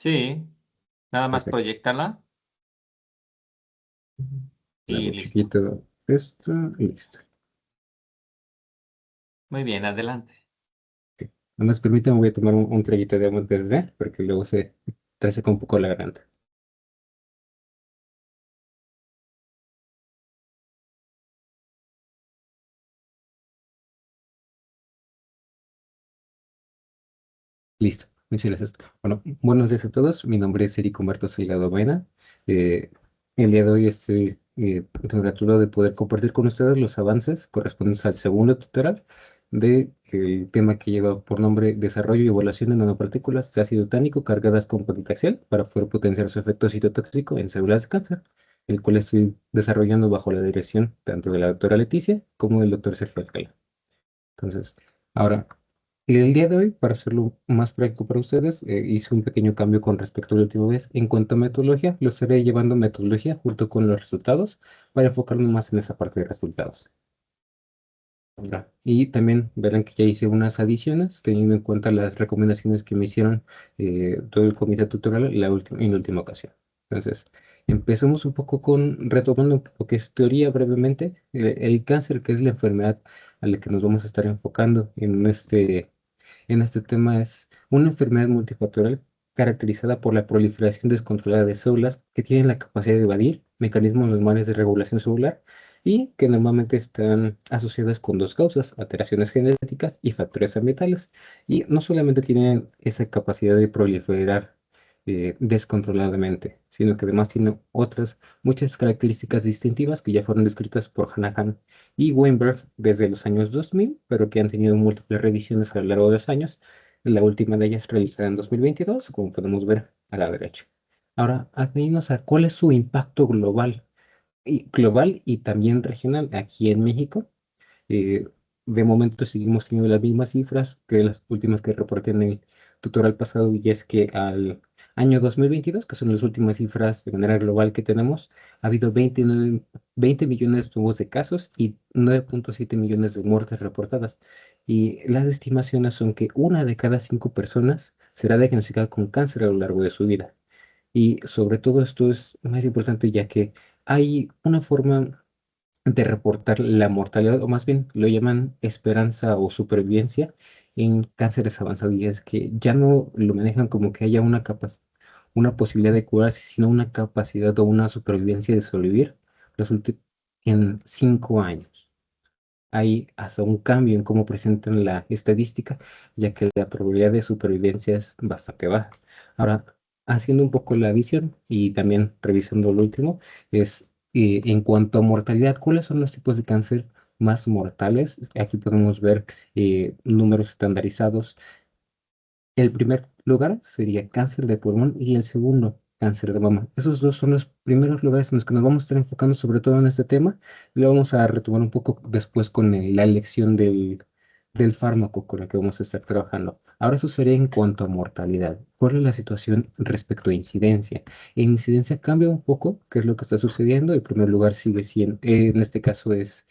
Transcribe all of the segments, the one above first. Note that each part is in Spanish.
Sí, nada más Perfecto. proyectarla Le y hago listo. chiquito esto y listo. Muy bien, adelante. Ok. Nada más permítame, voy a tomar un traguito de agua antes de, porque luego se reseca un poco la garganta. Listo, muchas gracias. Bueno, buenos días a todos. Mi nombre es Eric Humberto Salgado Mena. Eh, el día de hoy estoy congratulado de poder compartir con ustedes los avances correspondientes al segundo tutorial del tema que lleva por nombre Desarrollo y Evaluación de nanopartículas de ácido tánico cargadas con paclitaxel para poder potenciar su efecto citotóxico en células de cáncer, el cual estoy desarrollando bajo la dirección tanto de la doctora Leticia como del doctor Sergio Alcalá. Entonces, ahora, el día de hoy, para hacerlo más práctico para ustedes, hice un pequeño cambio con respecto a la última vez. En cuanto a metodología, lo estaré llevando metodología junto con los resultados para enfocarme más en esa parte de resultados. Ya. Y también verán que ya hice unas adiciones, teniendo en cuenta las recomendaciones que me hicieron todo el comité tutorial en la última ocasión. Entonces, empecemos un poco con, retomando lo que es teoría brevemente, el cáncer, que es la enfermedad a la que nos vamos a estar enfocando en este tema, es una enfermedad multifactorial caracterizada por la proliferación descontrolada de células que tienen la capacidad de evadir mecanismos normales de regulación celular y que normalmente están asociadas con dos causas: alteraciones genéticas y factores ambientales. Y no solamente tienen esa capacidad de proliferar descontroladamente, sino que además tienen otras muchas características distintivas que ya fueron descritas por Hanahan y Weinberg desde los años 2000, pero que han tenido múltiples revisiones a lo largo de los años. La última de ellas realizada en 2022, como podemos ver a la derecha. Ahora, ateniéndonos a cuál es su impacto global y también regional aquí en México. eh, de momento seguimos teniendo las mismas cifras que las últimas que reporté en el tutorial pasado, y es que al año 2022, que son las últimas cifras de manera global que tenemos, ha habido 20 millones nuevos de casos y 9,7 millones de muertes reportadas. Y las estimaciones son que una de cada 5 personas será diagnosticada con cáncer a lo largo de su vida. Y sobre todo esto es más importante ya que hay una forma de reportar la mortalidad, o más bien lo llaman esperanza o supervivencia en cánceres avanzados, y es que ya no lo manejan como que haya una posibilidad de curarse, sino una capacidad o una supervivencia de sobrevivir los ulti- en 5 años. Hay hasta un cambio en cómo presentan la estadística, ya que la probabilidad de supervivencia es bastante baja. Ahora, haciendo un poco la adición y también revisando lo último, es en cuanto a mortalidad, ¿cuáles son los tipos de cáncer más mortales? Aquí podemos ver números estandarizados. El primer lugar sería cáncer de pulmón y el segundo, cáncer de mama. Esos dos son los primeros lugares en los que nos vamos a estar enfocando, sobre todo en este tema. Lo vamos a retomar un poco después con la elección del fármaco con el que vamos a estar trabajando. Ahora eso sería en cuanto a mortalidad. ¿Cuál es la situación respecto a incidencia? En incidencia cambia un poco qué es lo que está sucediendo. El primer lugar sigue siendo, en este caso es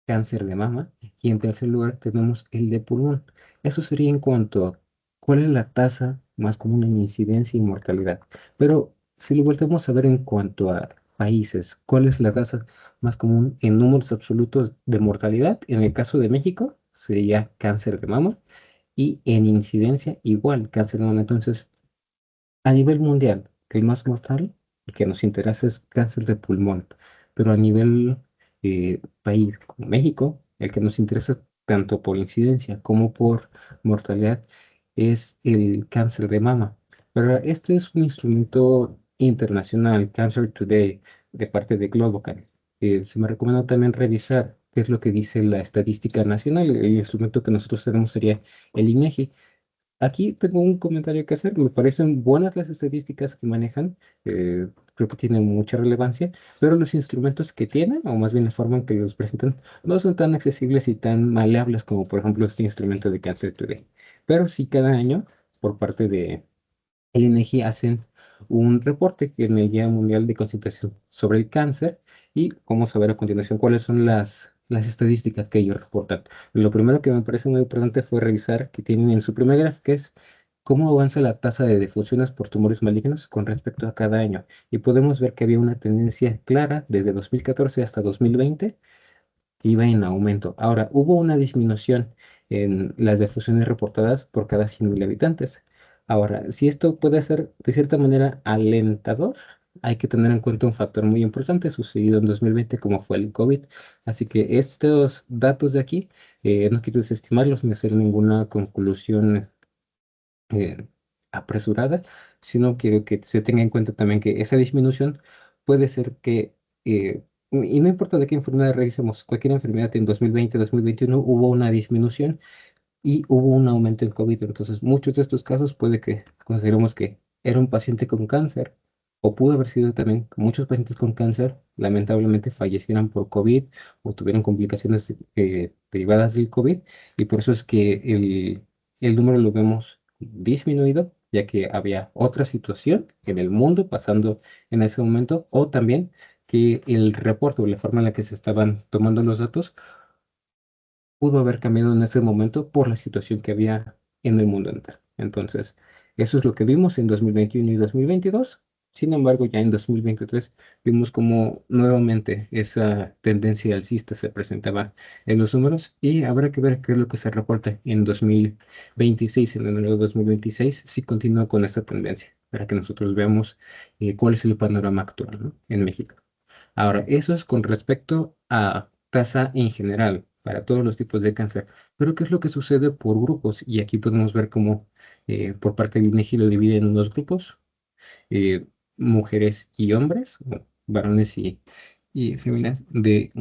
cáncer de mama, y en tercer lugar tenemos el de pulmón. Eso sería en cuanto a cuál es la tasa más común en incidencia y mortalidad. Pero si lo volvemos a ver en cuanto a países, ¿cuál es la tasa más común en números absolutos de mortalidad? En el caso de México sería cáncer de mama, y en incidencia igual cáncer de mama. Entonces, a nivel mundial, que el más mortal y que nos interesa es cáncer de pulmón, pero a nivel país como México, el que nos interesa tanto por incidencia como por mortalidad es el cáncer de mama. Pero este es un instrumento internacional, Cancer Today, de parte de Globocan. Se me recomienda también revisar qué es lo que dice la estadística nacional. El instrumento que nosotros tenemos sería el INEGI. Aquí tengo un comentario que hacer. Me parecen buenas las estadísticas que manejan. Creo que tienen mucha relevancia, pero los instrumentos que tienen, o más bien la forma en que los presentan, no son tan accesibles y tan maleables como, por ejemplo, este instrumento de Cancer Today. Pero sí, cada año, por parte de el INEGI, hacen un reporte en el Día Mundial de Concientización sobre el Cáncer, y vamos a ver a continuación cuáles son las estadísticas que ellos reportan. Lo primero que me parece muy importante fue revisar que tienen en su primera gráfica es cómo avanza la tasa de defunciones por tumores malignos con respecto a cada año. Y podemos ver que había una tendencia clara desde 2014 hasta 2020 que iba en aumento. Ahora, hubo una disminución en las defunciones reportadas por cada 100.000 habitantes. Ahora, si esto puede ser de cierta manera alentador, hay que tener en cuenta un factor muy importante sucedido en 2020 como fue el COVID. Así que estos datos de aquí, no quiero desestimarlos ni hacer ninguna conclusión eh, apresurada, sino quiero que se tenga en cuenta también que esa disminución puede ser que, y no importa de qué enfermedad revisemos, cualquier enfermedad en 2020, 2021 hubo una disminución y hubo un aumento en COVID. Entonces, muchos de estos casos puede que consideremos que era un paciente con cáncer o pudo haber sido también que muchos pacientes con cáncer lamentablemente fallecieran por COVID o tuvieran complicaciones derivadas del COVID y por eso es que el número lo vemos disminuido, ya que había otra situación en el mundo pasando en ese momento o también que el reporte o la forma en la que se estaban tomando los datos pudo haber cambiado en ese momento por la situación que había en el mundo entero. Entonces, eso es lo que vimos en 2021 y 2022. Sin embargo, ya en 2023 vimos como nuevamente esa tendencia alcista se presentaba en los números y habrá que ver qué es lo que se reporta en 2026, en enero de 2026, si continúa con esta tendencia, para que nosotros veamos cuál es el panorama actual, ¿no?, en México. Ahora, eso es con respecto a tasa en general para todos los tipos de cáncer. Pero ¿qué es lo que sucede por grupos? Y aquí podemos ver cómo por parte del INEGI lo divide en dos grupos, eh, mujeres y hombres, o varones y féminas, de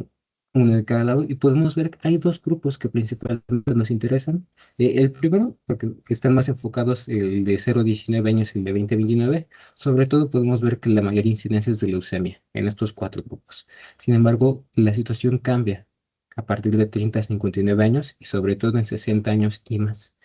uno de cada lado. Y podemos ver que hay dos grupos que principalmente nos interesan. El primero, porque que están más enfocados, el de 0 a 19 años y el de 20 a 29. Sobre todo podemos ver que la mayor incidencia es de leucemia en estos cuatro grupos. Sin embargo, la situación cambia a partir de 30 a 59 años y sobre todo en 60 años y más.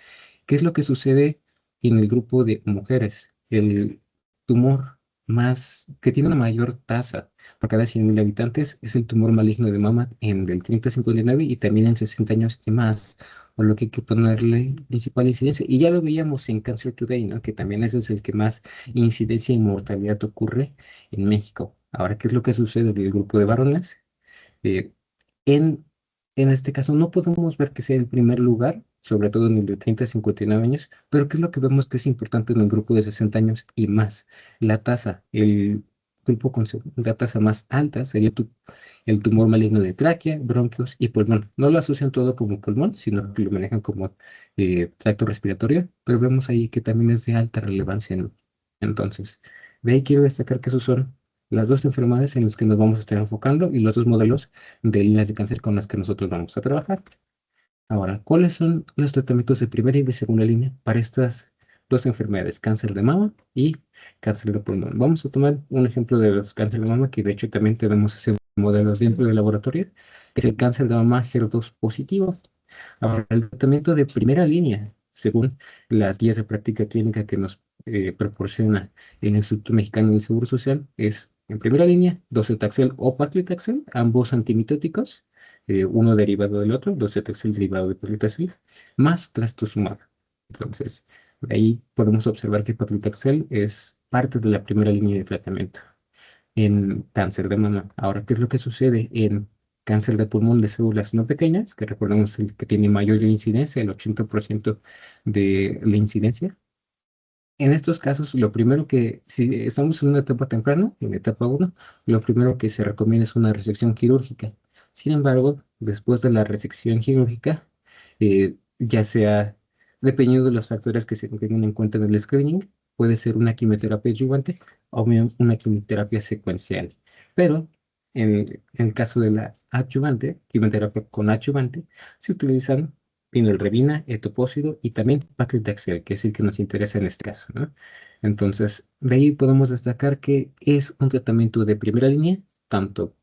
¿Qué es lo que sucede en el grupo de mujeres? El tumor más que tiene una mayor tasa por cada 100.000 habitantes es el tumor maligno de mama en del 30 a 59 y también en 60 años y más, por lo que hay que ponerle principal incidencia. Y ya lo veíamos en Cancer Today, ¿no?, que también ese es el que más incidencia y mortalidad ocurre en México. Ahora, ¿qué es lo que sucede en el grupo de varones? Eh, en, en este caso no podemos ver que sea el primer lugar, sobre todo en el de 30 a 59 años, pero ¿qué es lo que vemos que es importante en el grupo de 60 años y más? La tasa, el grupo con la tasa más alta sería el tumor maligno de tráquea, bronquios y pulmón. No lo asocian todo como pulmón, sino que lo manejan como tracto respiratorio, pero vemos ahí que también es de alta relevancia, ¿no? Entonces, de ahí quiero destacar que esos son las dos enfermedades en las que nos vamos a estar enfocando y los dos modelos de líneas de cáncer con las que nosotros vamos a trabajar. Ahora, ¿cuáles son los tratamientos de primera y de segunda línea para estas dos enfermedades, cáncer de mama y cáncer de pulmón? Vamos a tomar un ejemplo de los cáncer de mama, que de hecho también tenemos ese modelo dentro del laboratorio, que es el cáncer de mama HER2 positivo. Ahora, el tratamiento de primera línea, según las guías de práctica clínica que nos proporciona el Instituto Mexicano del Seguro Social, es en primera línea docetaxel o paclitaxel, ambos antimitóticos, uno derivado del otro, docetaxel derivado de paclitaxel, más trastuzumab. Entonces, de ahí podemos observar que paclitaxel es parte de la primera línea de tratamiento en cáncer de mama. Ahora, ¿qué es lo que sucede en cáncer de pulmón de células no pequeñas? Que recordemos el que tiene mayor incidencia, el 80% de la incidencia. En estos casos, lo primero que, si estamos en una etapa temprana, en etapa uno, lo primero que se recomienda es una resección quirúrgica. Sin embargo, después de la resección quirúrgica, ya sea, dependiendo de los factores que se tengan en cuenta en el screening, puede ser una quimioterapia adyuvante o bien una quimioterapia secuencial. Pero en el caso de la adyuvante, quimioterapia con adyuvante, se utilizan Revina, etopósido y también paclitaxel, que es el que nos interesa en este caso, ¿no? Entonces, de ahí podemos destacar que es un tratamiento de primera línea, tanto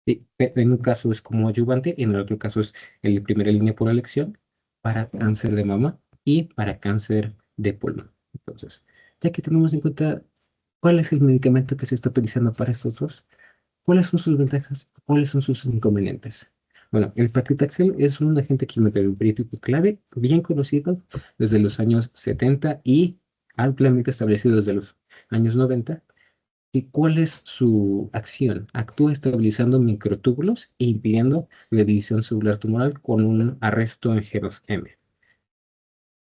en un caso es como adyuvante, en el otro caso es el de primera línea por elección para cáncer de mama y para cáncer de pulmón. Entonces, ya que tenemos en cuenta cuál es el medicamento que se está utilizando para estos dos, ¿cuáles son sus ventajas? ¿Cuáles son sus inconvenientes? Bueno, el paclitaxel es un agente quimioterapéutico clave, bien conocido desde los años 70 y ampliamente establecido desde los años 90. ¿Y cuál es su acción? Actúa estabilizando microtúbulos e impidiendo la división celular tumoral con un arresto en G2M.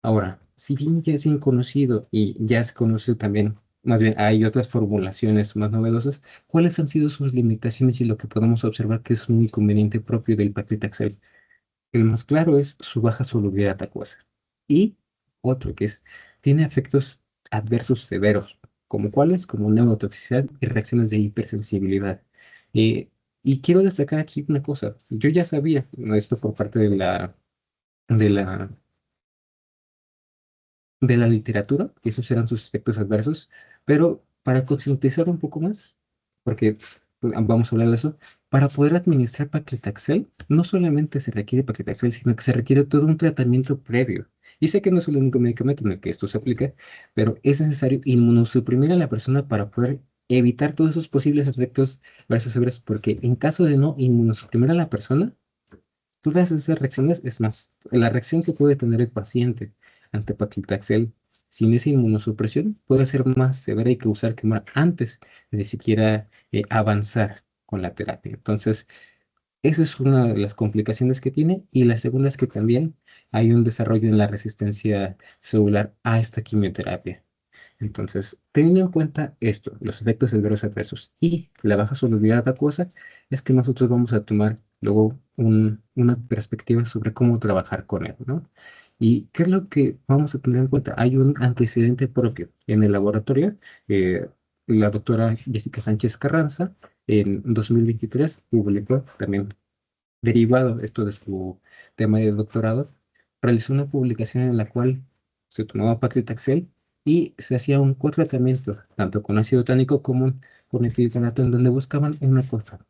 Ahora, si bien ya es bien conocido y ya se conoce también, más bien hay otras formulaciones más novedosas, ¿cuáles han sido sus limitaciones y lo que podemos observar que es un inconveniente propio del paclitaxel? El más claro es su baja solubilidad acuosa. Y otro que es, tiene efectos adversos severos, como cuáles, como neurotoxicidad y reacciones de hipersensibilidad. Eh, y quiero destacar aquí una cosa, yo ya sabía, ¿no?, esto por parte de la de la literatura, que esos eran sus efectos adversos, pero para concientizar un poco más, porque pues, vamos a hablar de eso, para poder administrar paclitaxel, no solamente se requiere paclitaxel, sino que se requiere todo un tratamiento previo. Y sé que no es el único medicamento en el que esto se aplica, pero es necesario inmunosuprimir a la persona para poder evitar todos esos posibles efectos adversos severos, porque en caso de no inmunosuprimir a la persona, todas esas reacciones, es más, la reacción que puede tener el paciente ante paclitaxel sin esa inmunosupresión puede ser más severa y causar quemar antes de siquiera avanzar con la terapia. Entonces, esa es una de las complicaciones que tiene y la segunda es que también hay un desarrollo en la resistencia celular a esta quimioterapia. Entonces, teniendo en cuenta esto, los efectos severos adversos y la baja solubilidad acuosa, es que nosotros vamos a tomar luego una perspectiva sobre cómo trabajar con él, ¿no? ¿Y qué es lo que vamos a tener en cuenta? Hay un antecedente propio en el laboratorio. eh, la doctora Jessica Sánchez Carranza en 2023 publicó también derivado esto de su tema de doctorado, realizó una publicación en la cual se tomaba paclitaxel y se hacía un cotratamiento, tanto con ácido tánico como con etilfenato, en donde buscaban una cosa.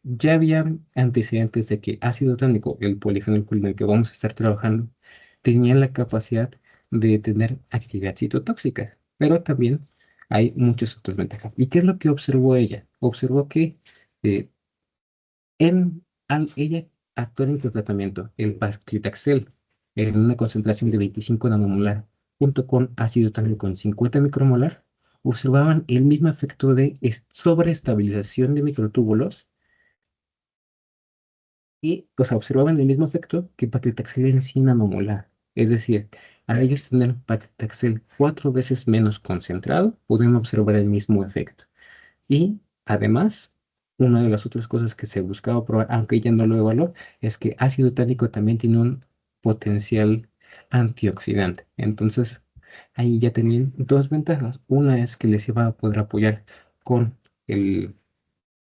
Ya había antecedentes de que ácido tánico, el polifenol con el que vamos a estar trabajando, tenía la capacidad de tener actividad citotóxica, pero también hay muchas otras ventajas. ¿Y qué es lo que observó ella? Observó que eh, al ella actuar en su tratamiento, el paclitaxel, en una concentración de 25 nanomolar, junto con ácido tánico en 50 micromolar, observaban el mismo efecto de sobreestabilización de microtúbulos y, o sea, observaban el mismo efecto que paclitaxel en 100 nanomolar. Es decir, al ellos tener paclitaxel 4 veces menos concentrado, pueden observar el mismo efecto. Y además, una de las otras cosas que se buscaba probar, aunque ella no lo evaluó, es que ácido tánico también tiene un potencial antioxidante. Entonces, ahí ya tenían dos ventajas. Una es que les iba a poder apoyar con el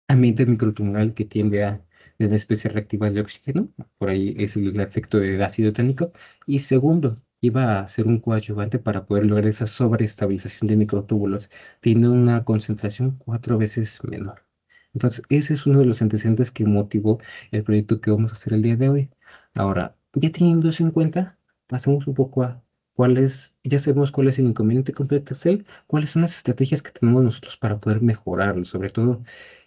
ambiente microtumoral que tiende a tener especies reactivas de oxígeno. Por ahí es el efecto del ácido tánico. Y segundo, iba a ser un coadyuvante para poder lograr esa sobreestabilización de microtúbulos, tiene una concentración 4 veces menor. Entonces, ese es uno de los antecedentes que motivó el proyecto que vamos a hacer el día de hoy. Ahora, ya teniendo eso en cuenta, pasemos un poco a ya sabemos cuál es el inconveniente con Cell, cuáles son las estrategias que tenemos nosotros para poder mejorarlo, sobre todo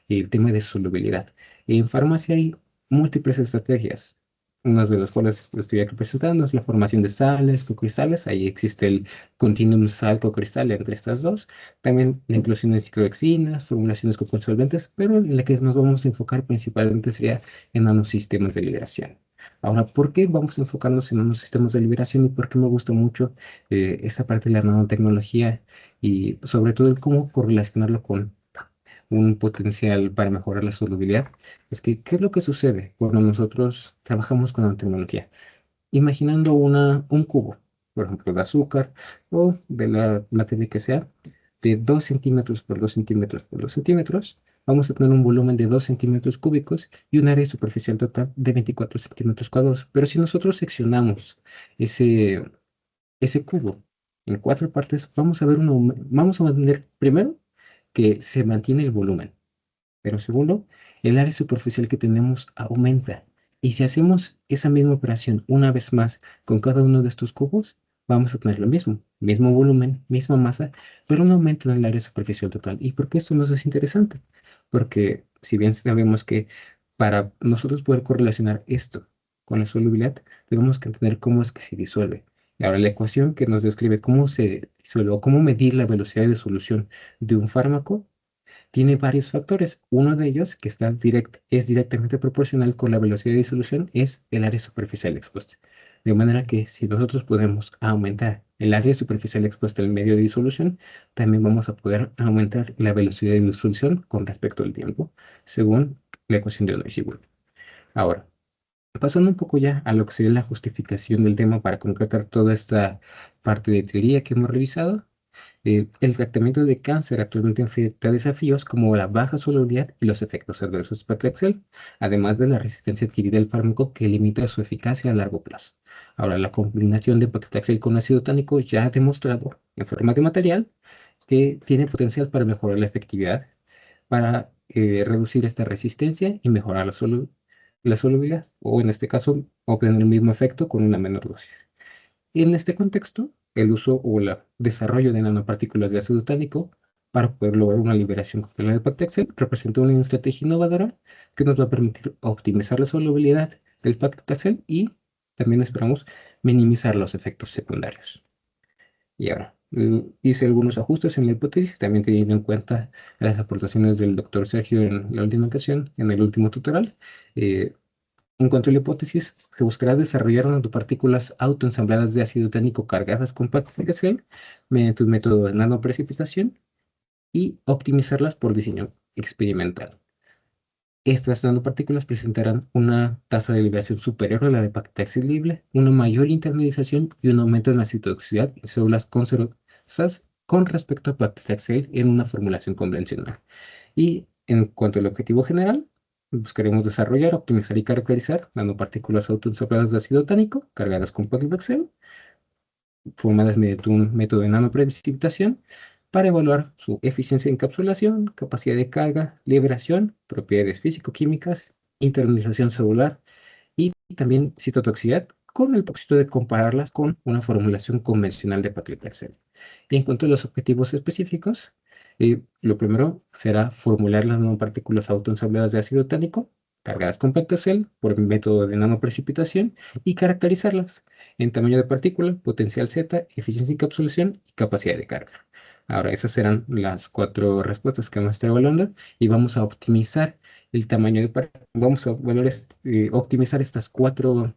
el tema de solubilidad. En farmacia hay múltiples estrategias, unas de las cuales estoy aquí presentando es la formación de sales, cocristales, ahí existe el continuum sal-cocristal entre estas dos, también la inclusión de ciclohexidina, formulaciones con solventes, pero en la que nos vamos a enfocar principalmente sería en nanosistemas de liberación. Ahora, ¿por qué vamos a enfocarnos en nanosistemas de liberación y por qué me gusta mucho esta parte de la nanotecnología y sobre todo el cómo correlacionarlo con un potencial para mejorar la solubilidad? Es que, ¿qué es lo que sucede cuando nosotros trabajamos con nanotecnología? Imaginando un cubo, por ejemplo, de azúcar o de la materia que sea, de 2 centímetros por 2 centímetros por 2 centímetros, vamos a tener un volumen de 2 centímetros cúbicos y un área superficial total de 24 centímetros cuadrados. Pero si nosotros seccionamos ese, ese cubo en 4 partes, vamos a mantener primero que se mantiene el volumen, pero segundo, el área superficial que tenemos aumenta. Y si hacemos esa misma operación una vez más con cada uno de estos cubos, vamos a tener lo mismo, mismo volumen, misma masa, pero un aumento en el área superficial total. ¿Y por qué esto nos es interesante? Porque si bien sabemos que para nosotros poder correlacionar esto con la solubilidad, tenemos que entender cómo es que se disuelve. Ahora, la ecuación que nos describe cómo se disuelve o cómo medir la velocidad de solución de un fármaco tiene varios factores. Uno de ellos, que es directamente proporcional con la velocidad de disolución, es el área superficial expuesta. De manera que si nosotros podemos aumentar el área superficial expuesta al medio de disolución, también vamos a poder aumentar la velocidad de disolución con respecto al tiempo, según la ecuación de Naisy-Wolf. Ahora, pasando un poco ya a lo que sería la justificación del tema para concretar toda esta parte de teoría que hemos revisado, el tratamiento de cáncer actualmente enfrenta desafíos como la baja solubilidad y los efectos adversos de Paclitaxel, además de la resistencia adquirida al fármaco que limita su eficacia a largo plazo. Ahora, la combinación de Paclitaxel con ácido tánico ya ha demostrado en forma de material que tiene potencial para mejorar la efectividad, para reducir esta resistencia y mejorar la solubilidad, o en este caso, obtener el mismo efecto con una menor dosis. En este contexto, el uso o el desarrollo de nanopartículas de ácido tánico para poder lograr una liberación completa de Paclitaxel representa una estrategia innovadora que nos va a permitir optimizar la solubilidad del Paclitaxel y también esperamos minimizar los efectos secundarios. Y ahora, hice algunos ajustes en la hipótesis, también teniendo en cuenta las aportaciones del doctor Sergio en la última ocasión, en el último tutorial. Eh, en cuanto a la hipótesis, se buscará desarrollar nanopartículas autoensambladas de ácido tánico cargadas con Paclitaxel mediante un método de nanoprecipitación y optimizarlas por diseño experimental. Estas nanopartículas presentarán una tasa de liberación superior a la de Paclitaxel libre, una mayor internalización y un aumento en la citotoxicidad en células cancerosas con respecto a Paclitaxel en una formulación convencional. Y en cuanto al objetivo general, buscaremos desarrollar, optimizar y caracterizar nanopartículas autoensambladas de ácido tánico cargadas con Paclitaxel, formadas mediante un método de nanoprecipitación, para evaluar su eficiencia de encapsulación, capacidad de carga, liberación, propiedades físico-químicas, internalización celular y también citotoxicidad, con el propósito de compararlas con una formulación convencional de Paclitaxel. Y en cuanto a los objetivos específicos, lo primero será formular las nanopartículas autoensambladas de ácido tánico cargadas con Paclitaxel por el método de nanoprecipitación y caracterizarlas en tamaño de partícula, potencial Z, eficiencia de encapsulación y capacidad de carga. Ahora, esas serán las cuatro respuestas que vamos a estar evaluando y vamos a optimizar el tamaño de partícula. Vamos a optimizar estas cuatro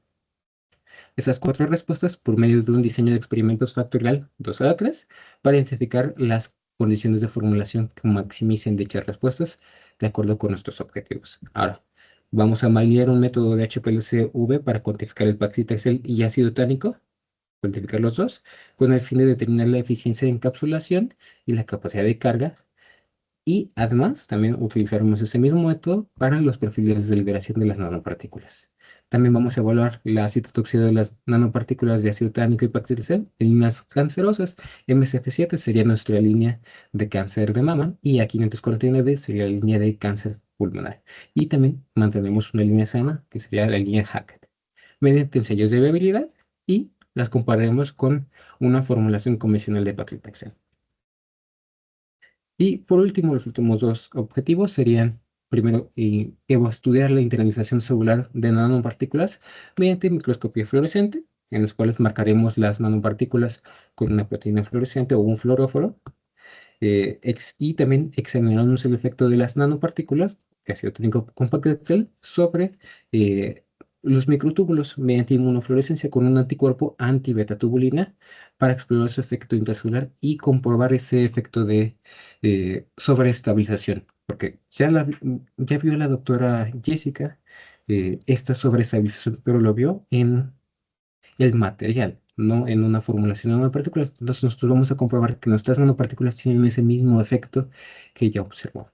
respuestas por medio de un diseño de experimentos factorial 2 a la 3 para identificar las condiciones de formulación que maximicen dichas respuestas de acuerdo con nuestros objetivos. Ahora, vamos a manejar un método de HPLC-V para cuantificar el paclitaxel y ácido tánico, cuantificar los dos, con el fin de determinar la eficiencia de encapsulación y la capacidad de carga. Y además, también utilizaremos ese mismo método para los perfiles de liberación de las nanopartículas. También vamos a evaluar la citotoxicidad de las nanopartículas de ácido tánico y paclitaxel en líneas cancerosas. MSF7 sería nuestra línea de cáncer de mama y A549 sería la línea de cáncer pulmonar. Y también mantenemos una línea sana que sería la línea Hackett. Mediante ensayos de viabilidad y las compararemos con una formulación convencional de paclitaxel. Y por último, los últimos dos objetivos serían, primero, estudiar la internalización celular de nanopartículas mediante microscopía fluorescente, en los cuales marcaremos las nanopartículas con una proteína fluorescente o un fluoróforo, y también examinaremos el efecto de las nanopartículas de ácido tánico compacto Excel sobre los microtúbulos mediante inmunofluorescencia con un anticuerpo anti-beta-tubulina para explorar su efecto intracelular y comprobar ese efecto de sobreestabilización. Porque ya vio la doctora Jessica esta sobreestabilización, pero lo vio en el material, no en una formulación de nanopartículas. Entonces nosotros vamos a comprobar que nuestras nanopartículas tienen ese mismo efecto que ella observó.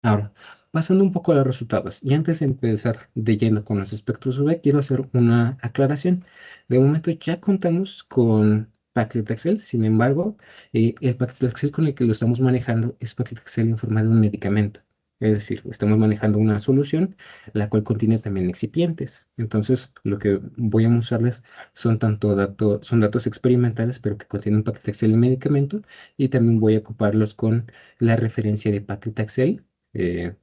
Ahora, pasando un poco a los resultados, y antes de empezar de lleno con los espectros UV, quiero hacer una aclaración. De momento ya contamos con Paclitaxel, sin embargo, el Paclitaxel con el que lo estamos manejando es Paclitaxel en forma de un medicamento. Es decir, estamos manejando una solución la cual contiene también excipientes. Entonces, lo que voy a mostrarles son datos experimentales, pero que contienen Paclitaxel en medicamento, y también voy a ocuparlos con la referencia de Paclitaxel, eh,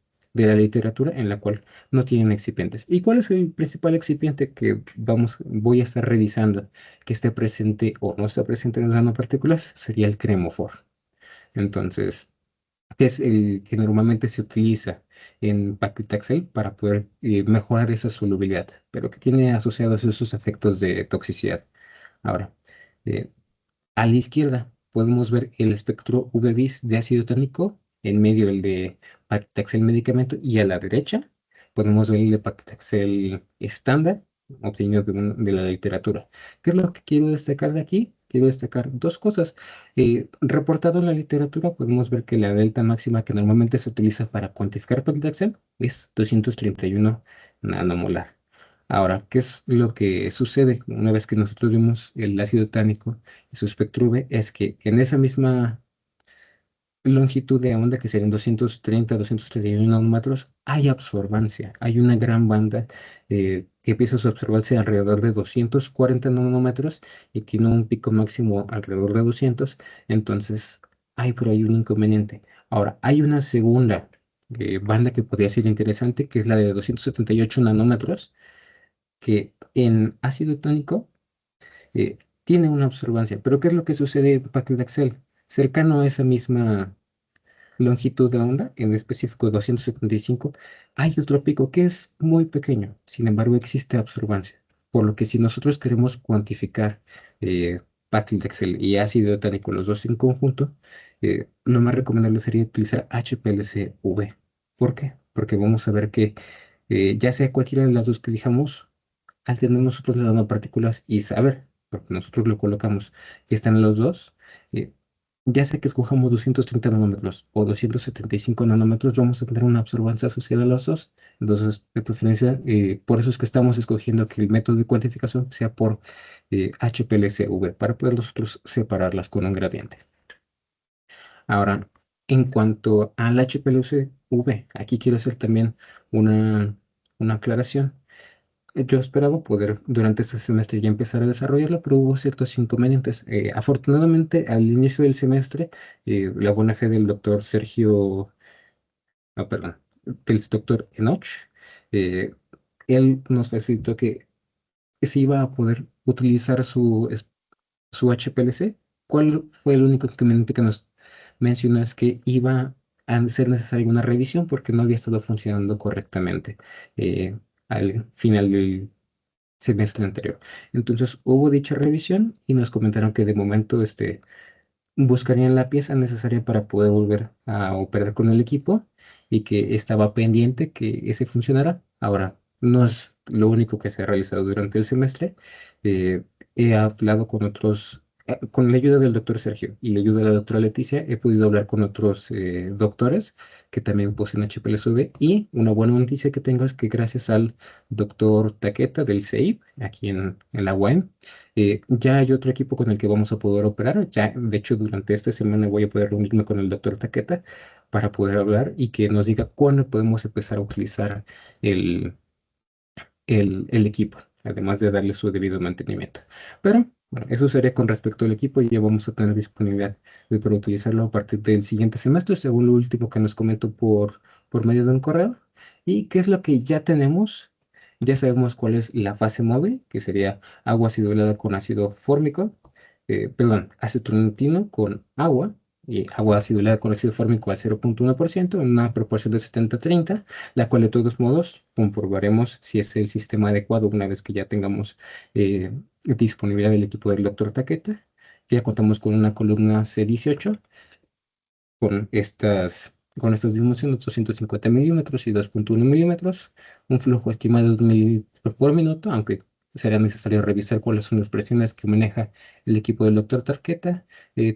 de la literatura en la cual no tienen excipientes. ¿Y cuál es el principal excipiente que voy a estar revisando que esté presente o no está presente en las nanopartículas? Sería el cremofor. Entonces, que es el que normalmente se utiliza en paclitaxel para poder mejorar esa solubilidad, pero que tiene asociados esos efectos de toxicidad. Ahora, eh, a la izquierda podemos ver el espectro UV bis de ácido tánico, en medio el de paclitaxel medicamento, y a la derecha podemos ver el de paclitaxel estándar obtenido de la literatura. ¿Qué es lo que quiero destacar de aquí? Quiero destacar dos cosas. Reportado en la literatura, podemos ver que la delta máxima que normalmente se utiliza para cuantificar paclitaxel es 231 nanomolar. Ahora, ¿qué es lo que sucede una vez que nosotros vemos el ácido tánico y su espectro UV? Es que en esa misma longitud de onda, que serían 231 nanómetros, hay absorbancia. Hay una gran banda que empieza a absorberse alrededor de 240 nanómetros y tiene un pico máximo alrededor de 200. Entonces, hay por ahí un inconveniente. Ahora, hay una segunda banda que podría ser interesante, que es la de 278 nanómetros, que en ácido tónico tiene una absorbancia. Pero ¿qué es lo que sucede en paclitaxel? Cercano a esa misma longitud de onda, en específico 275, hay otro pico que es muy pequeño. Sin embargo, existe absorbancia. Por lo que si nosotros queremos cuantificar paclitaxel y ácido tánico, los dos en conjunto, lo más recomendable sería utilizar HPLC-V. ¿Por qué? Porque vamos a ver que ya sea cualquiera de las dos que dijamos, al tener nosotros las nanopartículas y saber, porque nosotros lo colocamos y están en los dos, eh, ya sea que escojamos 230 nanómetros o 275 nanómetros, vamos a tener una absorbancia asociada a los dos. Entonces, de preferencia, por eso es que estamos escogiendo que el método de cuantificación sea por HPLC-V, para poder nosotros separarlas con un gradiente. Ahora, en cuanto al HPLC-V, aquí quiero hacer también una, una aclaración. Yo esperaba poder durante este semestre ya empezar a desarrollarlo, pero hubo ciertos inconvenientes. Afortunadamente, al inicio del semestre, la buena fe del doctor Sergio, no, perdón, del doctor Enoch, eh, él nos facilitó que se iba a poder utilizar su HPLC. ¿Cuál fue el único inconveniente que nos mencionó? Es que iba a ser necesaria una revisión porque no había estado funcionando correctamente al final del semestre anterior. Entonces hubo dicha revisión y nos comentaron que de momento buscarían la pieza necesaria para poder volver a operar con el equipo y que estaba pendiente que ese funcionara. Ahora, no es lo único que se ha realizado durante el semestre. Eh, He hablado con otros, con la ayuda del doctor Sergio y la ayuda de la doctora Leticia, he podido hablar con otros doctores que también poseen HPLSV, y una buena noticia que tengo es que gracias al doctor Taqueta del CEIP, aquí en la UAM, ya hay otro equipo con el que vamos a poder operar. Ya, de hecho, durante esta semana voy a poder reunirme con el doctor Taqueta para poder hablar y que nos diga cuándo podemos empezar a utilizar el, el equipo, además de darle su debido mantenimiento. Pero, bueno, eso sería con respecto al equipo, y ya vamos a tener disponibilidad para utilizarlo a partir del siguiente semestre, según lo último que nos comentó por medio de un correo. ¿Y qué es lo que ya tenemos? Ya sabemos cuál es la fase móvil, que sería agua acidulada con ácido fórmico, perdón, acetronitino con agua, y agua acidulada con ácido fórmico al 0,1% en una proporción de 70-30, la cual de todos modos comprobaremos si es el sistema adecuado una vez que ya tengamos disponibilidad del equipo del doctor Taqueta. Ya contamos con una columna C18 con estas dimensiones, 250 milímetros y 2,1 milímetros, un flujo estimado de 2 mililitros por minuto, aunque será necesario revisar cuáles son las presiones que maneja el equipo del doctor Tarqueta,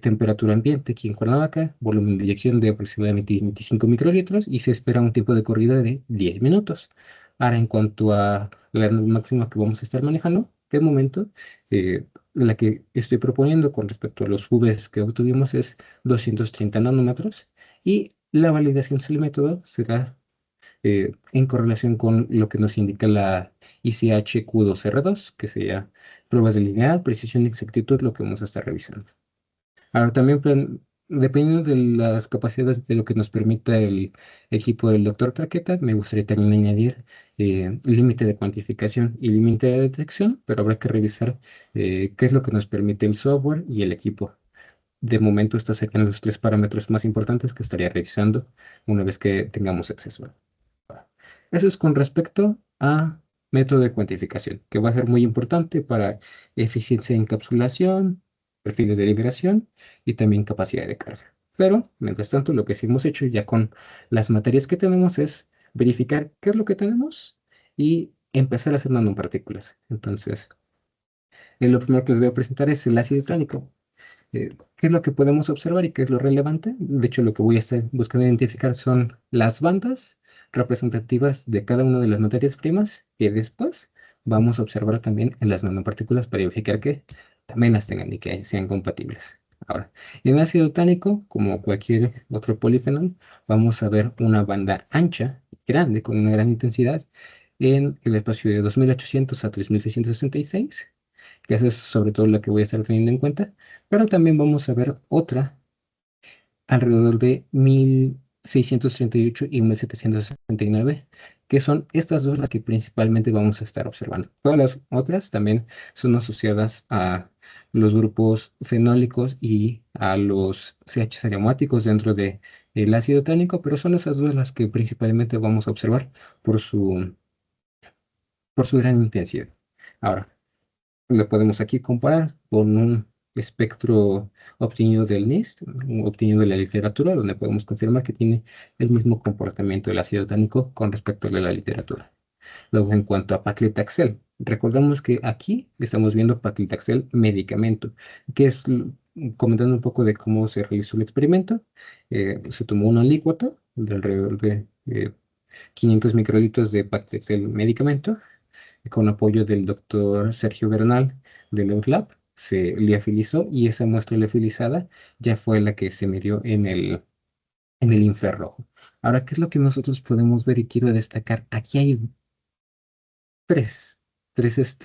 temperatura ambiente aquí en Cuernavaca, volumen de inyección de aproximadamente 25 microlitros, y se espera un tiempo de corrida de 10 minutos. Ahora, en cuanto a la máxima que vamos a estar manejando, de momento, la que estoy proponiendo con respecto a los Vs que obtuvimos es 230 nanómetros, y la validación del método será en correlación con lo que nos indica la ICH-Q2R2, que sería pruebas de linealidad, precisión y exactitud, lo que vamos a estar revisando. Ahora también dependiendo de las capacidades de lo que nos permita el equipo del doctor Traqueta, me gustaría también añadir límite de cuantificación y límite de detección, pero habrá que revisar qué es lo que nos permite el software y el equipo. De momento, estos serían los tres parámetros más importantes que estaría revisando una vez que tengamos acceso. Eso es con respecto a método de cuantificación, que va a ser muy importante para eficiencia de encapsulación, perfiles de liberación y también capacidad de carga. Pero, mientras tanto, lo que sí hemos hecho ya con las materias que tenemos es verificar qué es lo que tenemos y empezar a hacer nanopartículas. Entonces, lo primero que les voy a presentar es el ácido tónico. ¿Qué es lo que podemos observar y qué es lo relevante? De hecho, lo que voy a estar buscando identificar son las bandas representativas de cada una de las materias primas que después vamos a observar también en las nanopartículas para verificar que también las tengan y que sean compatibles. Ahora, en ácido tánico, como cualquier otro polifenol, vamos a ver una banda ancha, grande, con una gran intensidad en el espacio de 2800 a 3666, que esa es sobre todo la que voy a estar teniendo en cuenta, pero también vamos a ver otra alrededor de 1638 y 1769, que son estas dos las que principalmente vamos a estar observando. Todas las otras también son asociadas a los grupos fenólicos y a los CH aromáticos dentro de el ácido tánico, pero son esas dos las que principalmente vamos a observar por por su gran intensidad. Ahora, lo podemos aquí comparar con un espectro obtenido del NIST, obtenido de la literatura, donde podemos confirmar que tiene el mismo comportamiento del ácido tánico con respecto al de la literatura. Luego, en cuanto a paclitaxel, recordamos que aquí estamos viendo paclitaxel medicamento, que es, comentando un poco de cómo se realizó el experimento, se tomó una alícuota de alrededor de 500 microlitros de paclitaxel medicamento, con apoyo del doctor Sergio Bernal del EUTLAB, se liofilizó y esa muestra liofilizada ya fue la que se midió en el infrarrojo. Ahora, ¿qué es lo que nosotros podemos ver y quiero destacar? Aquí hay tres, tres,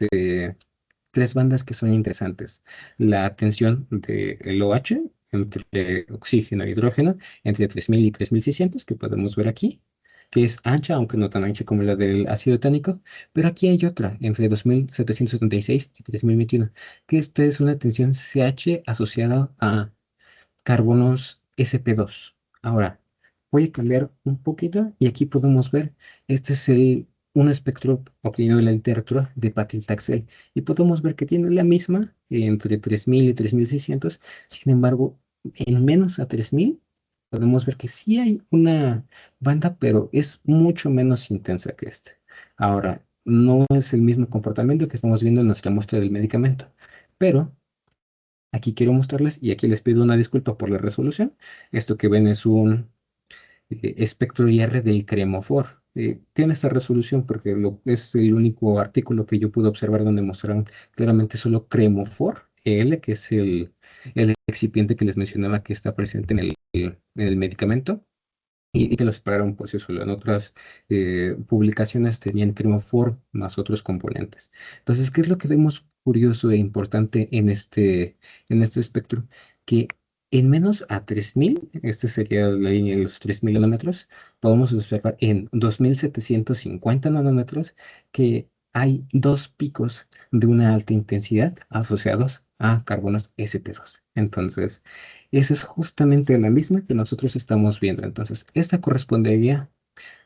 tres bandas que son interesantes. La tensión del OH entre oxígeno e hidrógeno entre 3000 y 3600 que podemos ver aquí, que es ancha, aunque no tan ancha como la del ácido tánico, pero aquí hay otra entre 2776 y 3021, que esta es una tensión CH asociada a carbonos sp2. Ahora, voy a cambiar un poquito y aquí podemos ver, este es un espectro obtenido en la literatura de paclitaxel y podemos ver que tiene la misma entre 3000 y 3600. Sin embargo, en menos a 3000 podemos ver que sí hay una banda, pero es mucho menos intensa que este. Ahora, no es el mismo comportamiento que estamos viendo en nuestra muestra del medicamento, pero aquí quiero mostrarles, y aquí les pido una disculpa por la resolución. Esto que ven es un espectro IR del cremofor. Tiene esta resolución porque es el único artículo que yo pude observar donde mostraron claramente solo cremofor EL, que es el excipiente que les mencionaba que está presente en el medicamento y que lo separaron por sí solo. En otras publicaciones tenían Cremofor más otros componentes. Entonces, ¿qué es lo que vemos curioso e importante en este espectro? Que en menos a 3000, este sería la línea de los 3000 nanómetros, podemos observar en 2750 nanómetros que hay dos picos de una alta intensidad asociados a carbonos sp2. Entonces, esa es justamente la misma que nosotros estamos viendo. Entonces, esta correspondería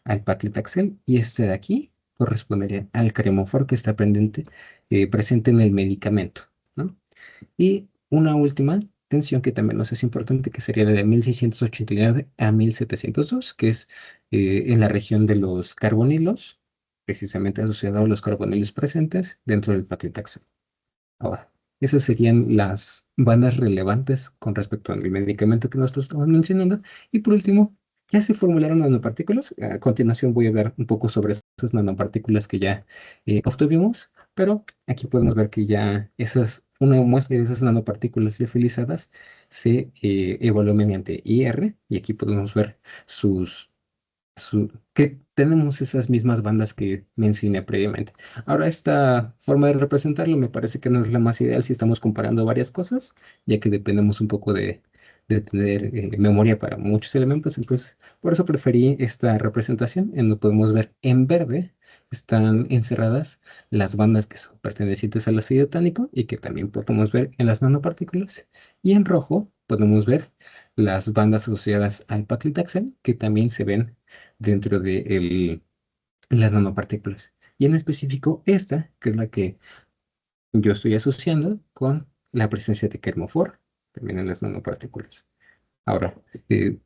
al paclitaxel y este de aquí correspondería al cremofor que está presente en el medicamento, ¿no? Y una última tensión que también nos es importante, que sería la de 1689 a 1702, que es en la región de los carbonilos, precisamente asociado a los carbonilos presentes dentro del paclitaxel. Ahora, esas serían las bandas relevantes con respecto al medicamento que nosotros estamos mencionando. Y por último, ya se formularon nanopartículas. A continuación voy a hablar un poco sobre esas nanopartículas que ya obtuvimos, pero aquí podemos ver que ya una muestra de esas nanopartículas liofilizadas se evaluó mediante IR y aquí podemos ver que tenemos esas mismas bandas que mencioné previamente. Ahora, esta forma de representarlo me parece que no es la más ideal si estamos comparando varias cosas, ya que dependemos un poco de tener memoria para muchos elementos. Entonces, por eso preferí esta representación en donde podemos ver en verde están encerradas las bandas que son pertenecientes al ácido tánico y que también podemos ver en las nanopartículas. Y en rojo podemos ver las bandas asociadas al paclitaxel que también se ven dentro de las nanopartículas. Y en específico esta, que es la que yo estoy asociando con la presencia de kermofor, también en las nanopartículas. Ahora,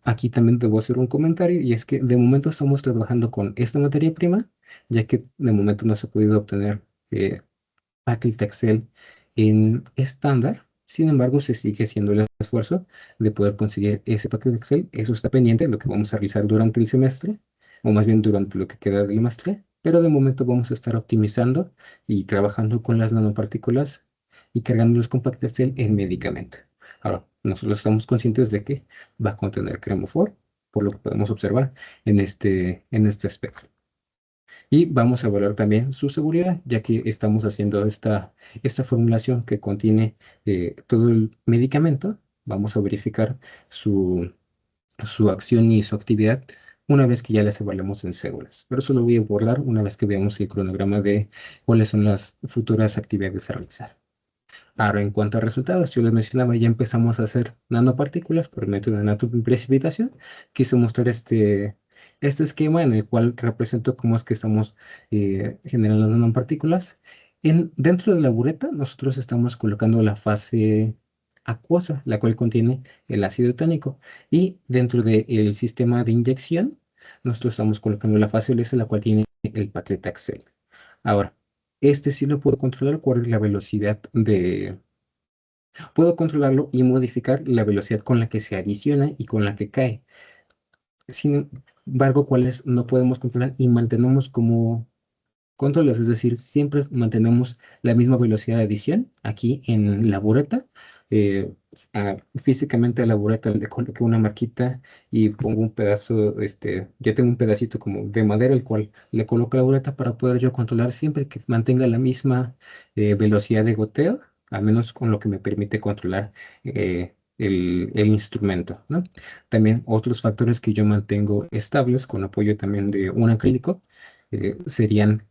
aquí también debo hacer un comentario y es que de momento estamos trabajando con esta materia prima, ya que de momento no se ha podido obtener paclitaxel en estándar. Sin embargo, se sigue haciendo el esfuerzo de poder conseguir ese paclitaxel. Eso está pendiente, lo que vamos a realizar durante el semestre, o más bien durante lo que queda del máster. Pero de momento vamos a estar optimizando y trabajando con las nanopartículas y cargándolos con paclitaxel en medicamento. Ahora, nosotros estamos conscientes de que va a contener cremofor, por lo que podemos observar en este aspecto. Y vamos a evaluar también su seguridad, ya que estamos haciendo esta formulación que contiene todo el medicamento. Vamos a verificar su acción y su actividad una vez que ya las evaluamos en células. Pero eso lo voy a abordar una vez que veamos el cronograma de cuáles son las futuras actividades a realizar. Ahora, en cuanto a resultados, yo les mencionaba, ya empezamos a hacer nanopartículas por método de nanoprecipitación. Quise mostrar este esquema en el cual represento cómo es que estamos generando las nanopartículas. Dentro de la bureta, nosotros estamos colocando la fase acuosa, la cual contiene el ácido tánico. Y dentro del sistema de inyección, nosotros estamos colocando la fase olesa, la cual tiene el paclitaxel. Ahora, este sí lo puedo controlar, cuál es la velocidad Puedo controlarlo y modificar la velocidad con la que se adiciona y con la que cae. Sin embargo, cuáles no podemos controlar y mantenemos como controles, es decir, siempre mantenemos la misma velocidad de adición aquí en la bureta. Físicamente a la bureta le coloqué una marquita y pongo un pedazo, ya tengo un pedacito como de madera, el cual le coloco a la bureta para poder yo controlar siempre que mantenga la misma velocidad de goteo, al menos con lo que me permite controlar el instrumento, ¿no? También otros factores que yo mantengo estables con apoyo también de un acrílico serían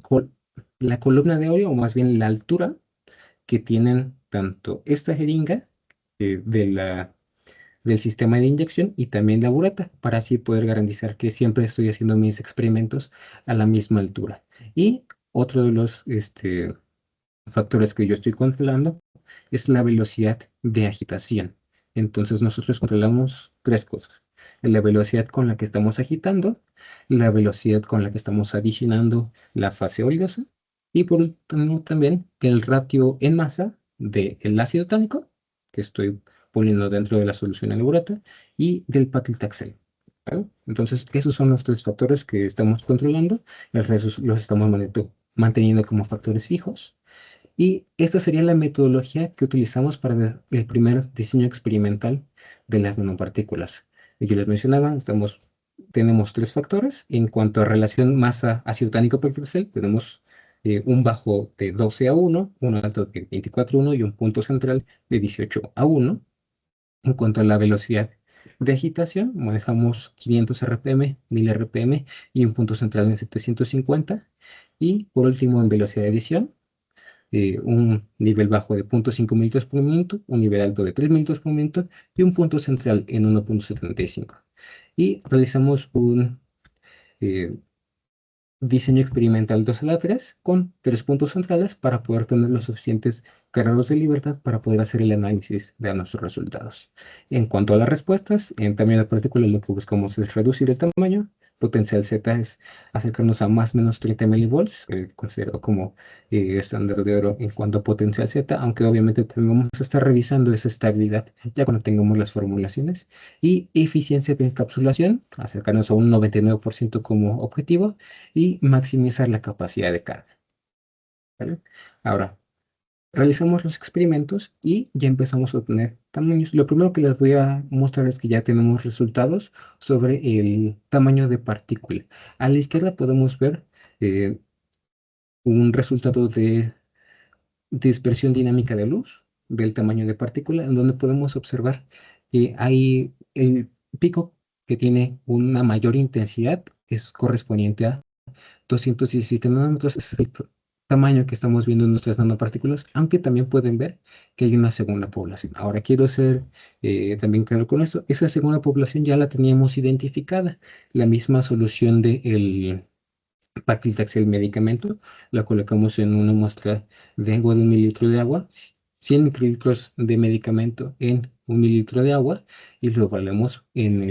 col- la columna de óleo, o más bien la altura que tienen tanto esta jeringa del sistema de inyección y también la bureta, para así poder garantizar que siempre estoy haciendo mis experimentos a la misma altura. Y otro de los factores que yo estoy controlando es la velocidad de agitación. Entonces nosotros controlamos tres cosas: la velocidad con la que estamos agitando, la velocidad con la que estamos adicionando la fase oleosa y por último también el ratio en masa del ácido tánico que estoy poniendo dentro de la solución en bureta y del paclitaxel. ¿Vale? Entonces esos son los tres factores que estamos controlando. El resto los estamos manteniendo como factores fijos. Y esta sería la metodología que utilizamos para el primer diseño experimental de las nanopartículas. Y yo les mencionaba, tenemos tres factores. En cuanto a relación masa ácido tánico paclitaxel, tenemos un bajo de 12:1, un alto de 24:1 y un punto central de 18:1. En cuanto a la velocidad de agitación, manejamos 500 RPM, 1000 RPM y un punto central en 750. Y por último, en velocidad de adición, un nivel bajo de 0.5 minutos por minuto, un nivel alto de 3 minutos por minuto y un punto central en 1.75. Y realizamos un eh, diseño experimental 2 a la 3 con 3 puntos centrales para poder tener los suficientes grados de libertad para poder hacer el análisis de nuestros resultados. En cuanto a las respuestas, en tamaño de partícula lo que buscamos es reducir el tamaño. Potencial Z es acercarnos a más o menos 30 milivolts, que considero como estándar de oro en cuanto a potencial Z, aunque obviamente también vamos a estar revisando esa estabilidad ya cuando tengamos las formulaciones. Y eficiencia de encapsulación, acercarnos a un 99% como objetivo y maximizar la capacidad de carga. ¿Vale? Ahora, realizamos los experimentos y ya empezamos a obtener tamaños. Lo primero que les voy a mostrar es que ya tenemos resultados sobre el tamaño de partícula. A la izquierda podemos ver un resultado de dispersión dinámica de luz. del tamaño de partícula, en donde podemos observar que hay el pico que tiene una mayor intensidad, es correspondiente a 217 nanómetros, es el tamaño que estamos viendo en nuestras nanopartículas, aunque también pueden ver que hay una segunda población. Ahora quiero ser también claro con esto, esa segunda población ya la teníamos identificada, la misma solución del paclitaxel medicamento, la colocamos en una muestra de agua de 1 mililitro de agua, 100 microlitros de medicamento en 1 mililitro de agua y lo evaluamos en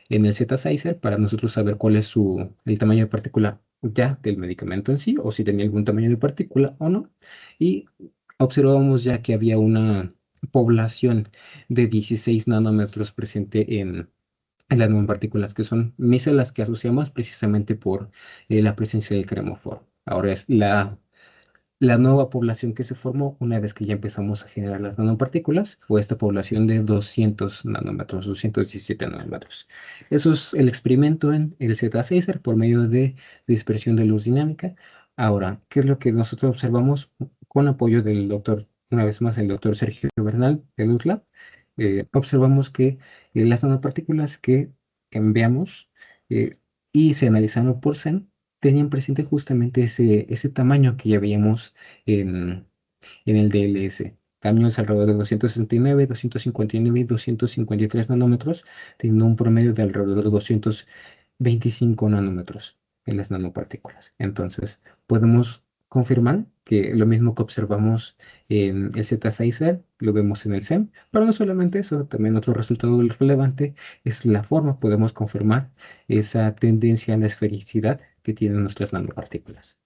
el Z-Sizer para nosotros saber cuál es el tamaño de partícula ya del medicamento en sí, o si tenía algún tamaño de partícula o no. Y observamos ya que había una población de 16 nanómetros presente en las nanopartículas, que son micelas que asociamos precisamente por la presencia del cremóforo. Ahora es la nueva población que se formó una vez que ya empezamos a generar las nanopartículas, fue esta población de 200 nanómetros, 217 nanómetros. Eso es el experimento en el Z-Sizer por medio de dispersión de luz dinámica. Ahora, ¿qué es lo que nosotros observamos con apoyo del doctor, una vez más, el doctor Sergio Bernal de LUTLAB? Observamos que las nanopartículas que enviamos eh, y se analizaron por SEM tenían presente justamente ese tamaño que ya veíamos en el DLS. Tamaños alrededor de 269, 259 y 253 nanómetros, teniendo un promedio de alrededor de 225 nanómetros en las nanopartículas. Entonces, podemos confirmar que lo mismo que observamos en el Z-Sizer, lo vemos en el SEM, pero no solamente eso, también otro resultado relevante es la forma. Podemos confirmar esa tendencia a la esfericidad que tienen nuestras nanopartículas.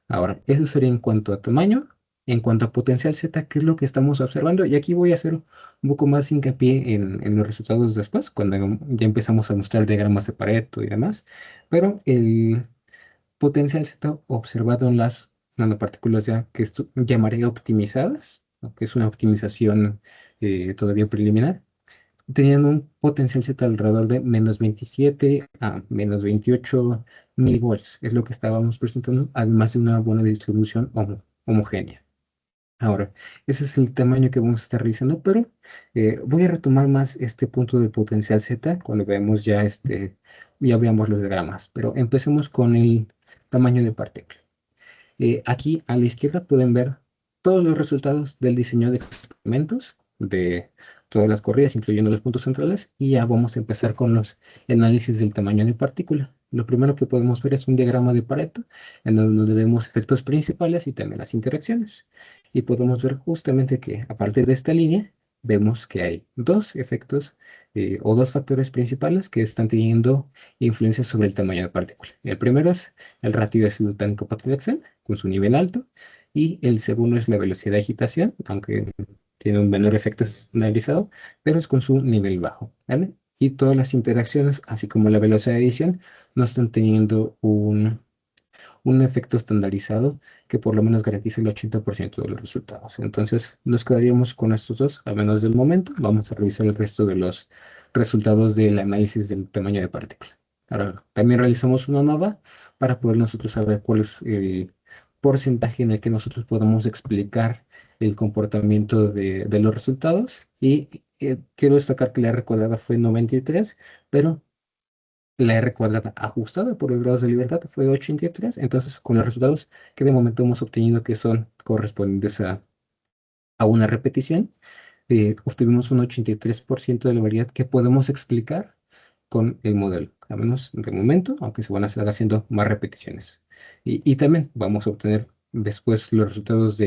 Ahora, eso sería en cuanto a tamaño. En cuanto a potencial Z, ¿qué es lo que estamos observando? Y aquí voy a hacer un poco más hincapié en los resultados después, cuando ya empezamos a mostrar diagramas de Pareto y demás. Pero el potencial Z observado en las nanopartículas ya que llamaré optimizadas, ¿no? Que es una optimización todavía preliminar, tenían un potencial Z alrededor de menos 27 a menos 28 milivolts. Es lo que estábamos presentando, además de una buena distribución homogénea. Ahora, ese es el tamaño que vamos a estar revisando, pero voy a retomar más este punto del potencial Z cuando veamos ya veamos los diagramas. Pero empecemos con el tamaño de partícula. Aquí a la izquierda pueden ver todos los resultados del diseño de experimentos de todas las corridas, incluyendo los puntos centrales, y ya vamos a empezar con los análisis del tamaño de partícula. Lo primero que podemos ver es un diagrama de Pareto, en donde vemos efectos principales y también las interacciones. Y podemos ver justamente que a partir de esta línea, vemos que hay dos efectos o dos factores principales que están teniendo influencia sobre el tamaño de partícula. El primero es el ratio de ácido tánico patrilaxel, con su nivel alto, y el segundo es la velocidad de agitación, aunque tiene un menor efecto estandarizado, pero es con su nivel bajo, ¿vale? Y todas las interacciones, así como la velocidad de adición, no están teniendo un efecto estandarizado que por lo menos garantice el 80% de los resultados. Entonces, nos quedaríamos con estos dos, al menos del momento. Vamos a revisar el resto de los resultados del análisis del tamaño de partícula. Ahora, también realizamos una nova para poder nosotros saber cuál es el porcentaje en el que nosotros podemos explicar el comportamiento de los resultados. Y quiero destacar que la R cuadrada fue 93, pero la R cuadrada ajustada por los grados de libertad fue 83. Entonces, con los resultados que de momento hemos obtenido, que son correspondientes a una repetición, obtuvimos un 83% de la variedad que podemos explicar con el modelo, al menos de momento, aunque se van a estar haciendo más repeticiones. Y también vamos a obtener después los resultados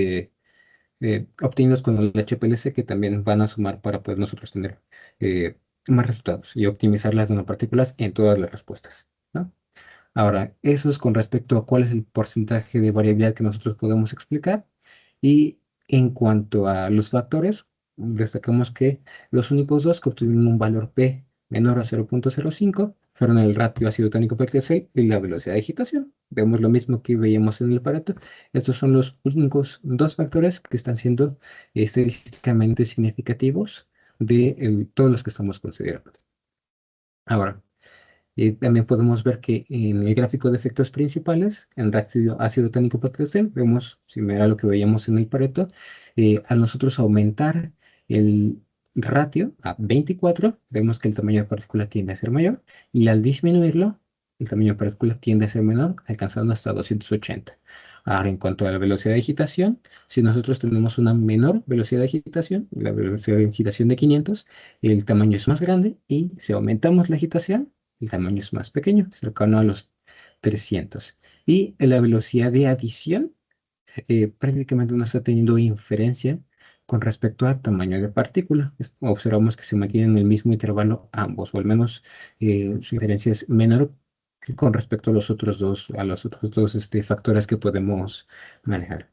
obtenidos con el HPLC, que también van a sumar para poder nosotros tener más resultados y optimizar las nanopartículas en todas las respuestas, ¿no? Ahora, eso es con respecto a cuál es el porcentaje de variabilidad que nosotros podemos explicar. Y en cuanto a los factores, destacamos que los únicos dos que obtuvieron un valor P menor a 0.05 fueron el ratio ácido tánico perteneciente y la velocidad de agitación. Vemos lo mismo que veíamos en el Pareto. Estos son los únicos dos factores que están siendo estadísticamente significativos de todos los que estamos considerando. Ahora, También podemos ver que en el gráfico de efectos principales, en ratio ácido tánico potencial, vemos, similar a lo que veíamos en el Pareto, al nosotros aumentar el ratio a 24, vemos que el tamaño de partícula tiende a ser mayor, y al disminuirlo, el tamaño de partícula tiende a ser menor, alcanzando hasta 280. Ahora, en cuanto a la velocidad de agitación, si nosotros tenemos una menor velocidad de agitación, la velocidad de agitación de 500, el tamaño es más grande, y si aumentamos la agitación, el tamaño es más pequeño, cercano a los 300. Y la velocidad de adición prácticamente no está teniendo inferencia con respecto al tamaño de partícula. Observamos que se mantienen en el mismo intervalo ambos, o al menos su inferencia es menor que con respecto a los otros dos factores que podemos manejar.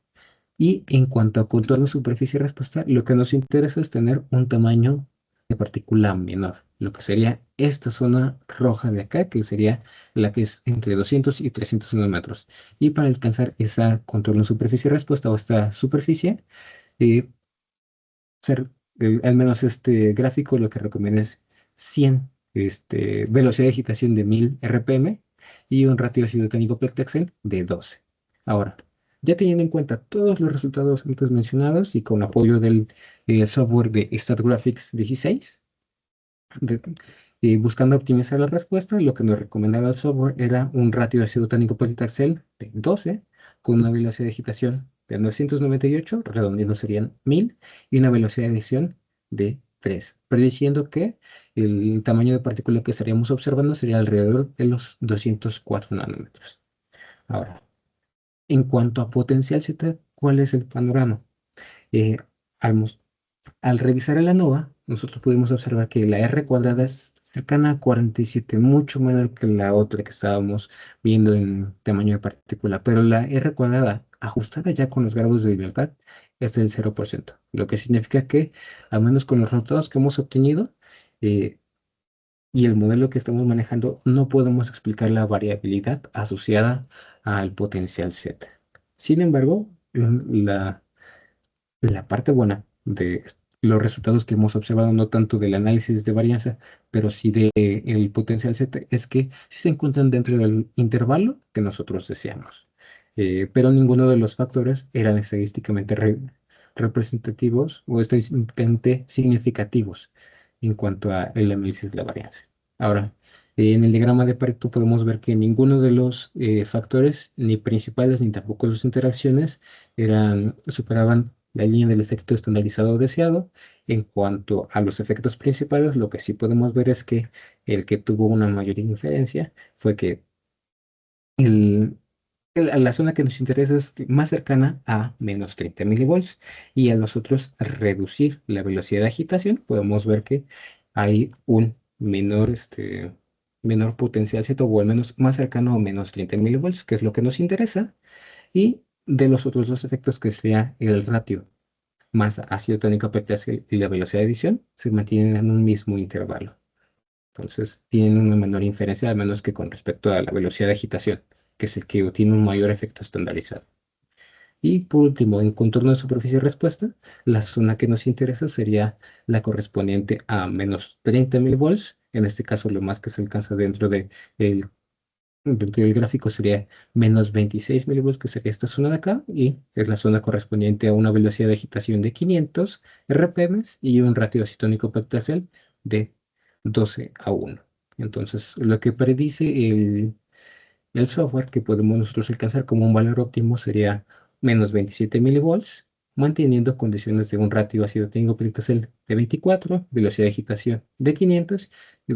Y en cuanto a contorno, superficie y respuesta, lo que nos interesa es tener un tamaño de partícula menor, lo que sería esta zona roja de acá, que sería la que es entre 200 y 300 nanómetros. Y para alcanzar esa contorno, superficie y respuesta o esta superficie, eh, ser, al menos este gráfico lo que recomienda es 100, velocidad de agitación de 1000 RPM y un ratio ácido tánico Plectexel de 12. Ahora, ya teniendo en cuenta todos los resultados antes mencionados y con apoyo del software de StatGraphics 16, de- buscando optimizar la respuesta, lo que nos recomendaba el software era un ratio de ácido tánico Paclitaxel de 12, con una velocidad de agitación de 998, redondeando serían 1000, y una velocidad de adición de 3, prediciendo que el tamaño de partícula que estaríamos observando sería alrededor de los 204 nanómetros. Ahora, en cuanto a potencial Z, ¿cuál es el panorama? Eh, al, al revisar el ANOVA, nosotros pudimos observar que la R cuadrada es cercana a 47, mucho menor que la otra que estábamos viendo en tamaño de partícula, pero la R cuadrada ajustada ya con los grados de libertad es del 0%, lo que significa que, al menos con los resultados que hemos obtenido eh, y el modelo que estamos manejando, no podemos explicar la variabilidad asociada al potencial Z. Sin embargo, la parte buena de los resultados que hemos observado, no tanto del análisis de varianza, pero sí del potencial Z, es que sí se encuentran dentro del intervalo que nosotros deseamos. Pero ninguno de los factores eran estadísticamente representativos o estadísticamente significativos en cuanto al análisis de la varianza. Ahora, en el diagrama de Pareto podemos ver que ninguno de los factores, ni principales ni tampoco sus interacciones, superaban la línea del efecto estandarizado deseado. En cuanto a los efectos principales, lo que sí podemos ver es que el que tuvo una mayor inferencia fue que el, la zona que nos interesa es más cercana a menos 30 milivolts, y a nosotros reducir la velocidad de agitación, podemos ver que hay un menor potencial Z, o al menos más cercano a menos 30 milivolts, que es lo que nos interesa. Y de los otros dos efectos, que sería el ratio más ácido tónico potasio y la velocidad de adición, se mantienen en un mismo intervalo. Entonces tienen una menor inferencia, al menos que con respecto a la velocidad de agitación, que es el que tiene un mayor efecto estandarizado. Y por último, en contorno de superficie de respuesta, la zona que nos interesa sería la correspondiente a menos 30 milivolts. En este caso, lo más que se alcanza dentro del gráfico sería menos 26 milivolts, que sería esta zona de acá, y es la zona correspondiente a una velocidad de agitación de 500 RPM y un ratio acetónico pactacel de 12:1. Entonces, lo que predice el software que podemos nosotros alcanzar como un valor óptimo sería menos 27 milivolts, manteniendo condiciones de un ratio ácido técnico pactacel de 24, velocidad de agitación de 500, y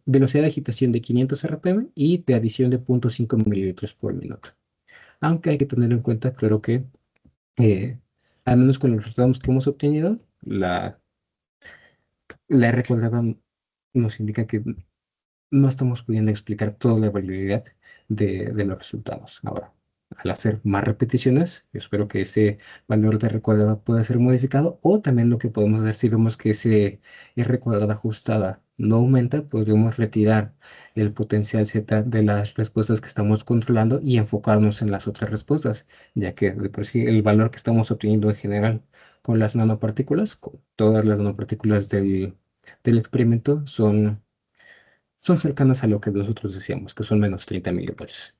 velocidad de agitación de 500 RPM y de adición de 0,5 mililitros por minuto. Aunque hay que tener en cuenta, claro que, eh, al menos con los resultados que hemos obtenido, la R cuadrada nos indica que no estamos pudiendo explicar toda la variabilidad de los resultados. Ahora, al hacer más repeticiones, yo espero que ese valor de R cuadrada pueda ser modificado, o también lo que podemos hacer, si vemos que ese R cuadrada ajustada no aumenta, podríamos retirar el potencial Z de las respuestas que estamos controlando y enfocarnos en las otras respuestas, ya que de por sí el valor que estamos obteniendo en general con las nanopartículas, con todas las nanopartículas del experimento, son son cercanas a lo que nosotros decíamos, que son menos 30 milivoltios.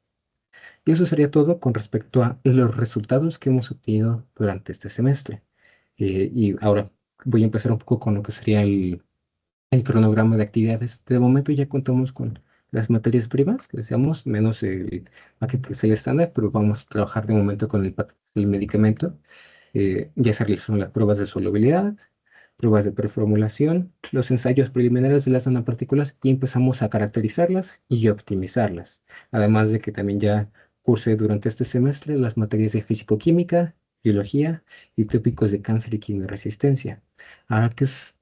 Y eso sería todo con respecto a los resultados que hemos obtenido durante este semestre. Y ahora voy a empezar un poco con lo que sería el cronograma de actividades. De momento ya contamos con las materias primas, que decíamos, menos el paquete Excel estándar, pero vamos a trabajar de momento con el paquete del medicamento. Ya se realizaron las pruebas de solubilidad, pruebas de preformulación, los ensayos preliminares de las nanopartículas y empezamos a caracterizarlas y optimizarlas. Además de que también ya cursé durante este semestre las materias de físico-química, biología y tópicos de cáncer y quimioresistencia. Ahora,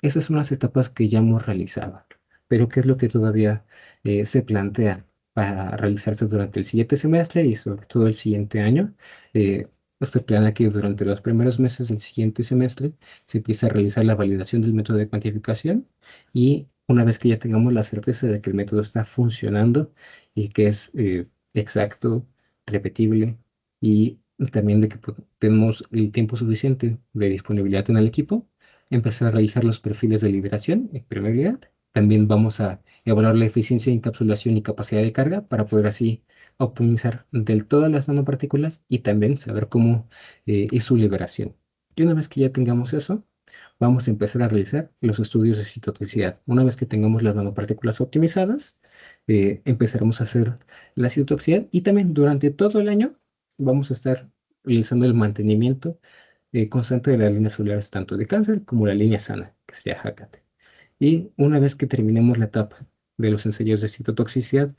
esas son las etapas que ya hemos realizado, pero ¿qué es lo que todavía se plantea para realizarse durante el siguiente semestre y sobre todo el siguiente año? Eh, Se planea que durante los primeros meses del siguiente semestre se empieza a realizar la validación del método de cuantificación y una vez que ya tengamos la certeza de que el método está funcionando y que es exacto, repetible y también de que tenemos el tiempo suficiente de disponibilidad en el equipo, empezar a realizar los perfiles de liberación y permeabilidad. También vamos a evaluar la eficiencia de encapsulación y capacidad de carga para poder así optimizar del todo las nanopartículas y también saber cómo es su liberación. Y una vez que ya tengamos eso, vamos a empezar a realizar los estudios de citotoxicidad. Una vez que tengamos las nanopartículas optimizadas, empezaremos a hacer la citotoxicidad y también durante todo el año vamos a estar realizando el mantenimiento constante de las líneas celulares tanto de cáncer como la línea sana, que sería HACAT. Y una vez que terminemos la etapa de los ensayos de citotoxicidad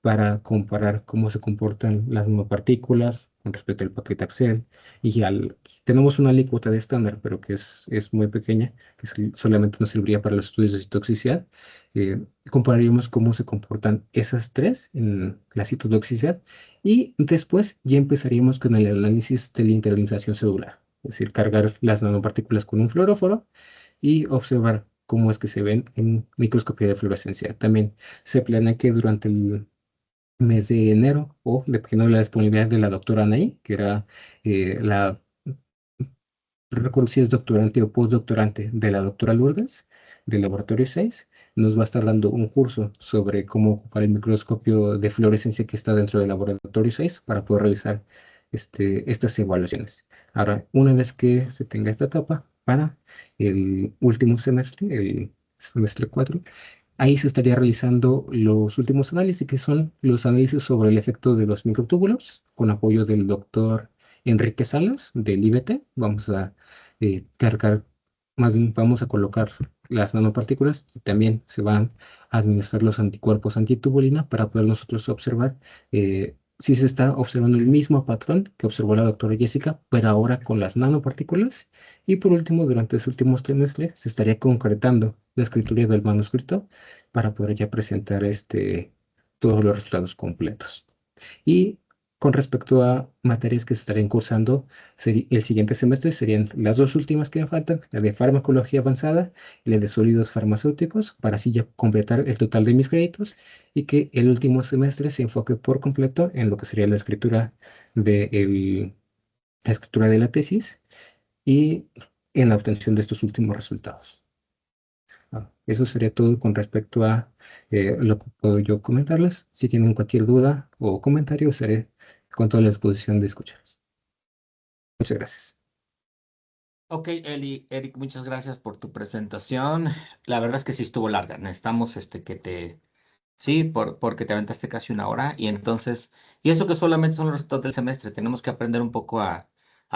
para comparar cómo se comportan las nanopartículas con respecto al paquete Excel tenemos una alícuota de estándar, pero que es muy pequeña, que solamente nos serviría para los estudios de citotoxicidad. Compararíamos cómo se comportan esas tres en la citotoxicidad y después ya empezaríamos con el análisis de la internalización celular, es decir, cargar las nanopartículas con un fluoróforo y observar cómo es que se ven en microscopía de fluorescencia. También se planea que durante el mes de enero, o dependiendo de la disponibilidad de la doctora Anaí, que era la, no recuerdo si es doctorante o postdoctorante de la doctora Lourdes, del Laboratorio 6, nos va a estar dando un curso sobre cómo ocupar el microscopio de fluorescencia que está dentro del Laboratorio 6 para poder realizar estas evaluaciones. Ahora, una vez que se tenga esta etapa, para el último semestre, el semestre 4, ahí se estaría realizando los últimos análisis, que son los análisis sobre el efecto de los microtúbulos, con apoyo del doctor Enrique Salas, del IBT. Vamos a cargar, más bien vamos a colocar las nanopartículas y también se van a administrar los anticuerpos antitubulina para poder nosotros observar si se está observando el mismo patrón que observó la doctora Jessica, pero ahora con las nanopartículas. Y por último, durante ese último trimestre se estaría concretando la escritura del manuscrito para poder ya presentar todos los resultados completos. Y con respecto a materias que se estarían cursando, el siguiente semestre serían las dos últimas que me faltan, la de farmacología avanzada y la de sólidos farmacéuticos, para así ya completar el total de mis créditos y que el último semestre se enfoque por completo en lo que sería la escritura de la tesis y en la obtención de estos últimos resultados. Eso sería todo con respecto a lo que puedo yo comentarles. Si tienen cualquier duda o comentario, estaré con toda la disposición de escucharlos. Muchas gracias. Ok, Eric, muchas gracias por tu presentación. La verdad es que sí estuvo larga. Necesitamos sí, porque te aventaste casi una hora y entonces, y eso que solamente son los resultados del semestre, tenemos que aprender un poco a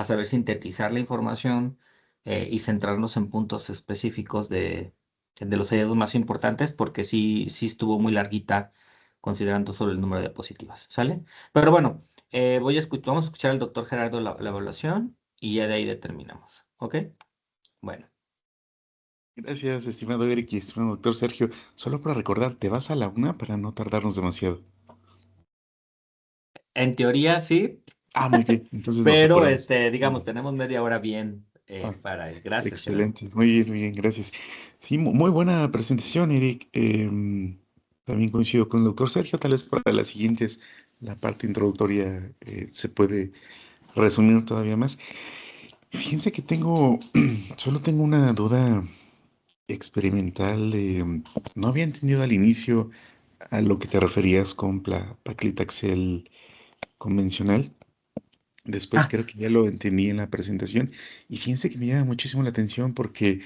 saber sintetizar la información y centrarnos en puntos específicos de los hallazgos más importantes, porque sí estuvo muy larguita considerando solo el número de diapositivas, ¿sale? Pero bueno, vamos a escuchar al doctor Gerardo la evaluación y ya de ahí determinamos, ¿ok? Bueno, Gracias, estimado Eric y estimado doctor Sergio. Solo para recordar, te vas a la una para no tardarnos demasiado. en teoría sí, Ah, muy bien, entonces nos pero apuramos. Muy digamos, bien. tenemos media hora bien Ah, para ir. Gracias, Gerardo. excelente, muy bien, gracias. Sí, muy buena presentación, Eric. También coincido con el doctor Sergio, tal vez para las siguientes, la parte introductoria se puede resumir todavía más. Fíjense que solo tengo una duda experimental. No había entendido al inicio a lo que te referías con paclitaxel convencional. Después Ah, creo que ya lo entendí en la presentación y fíjense que me llama muchísimo la atención porque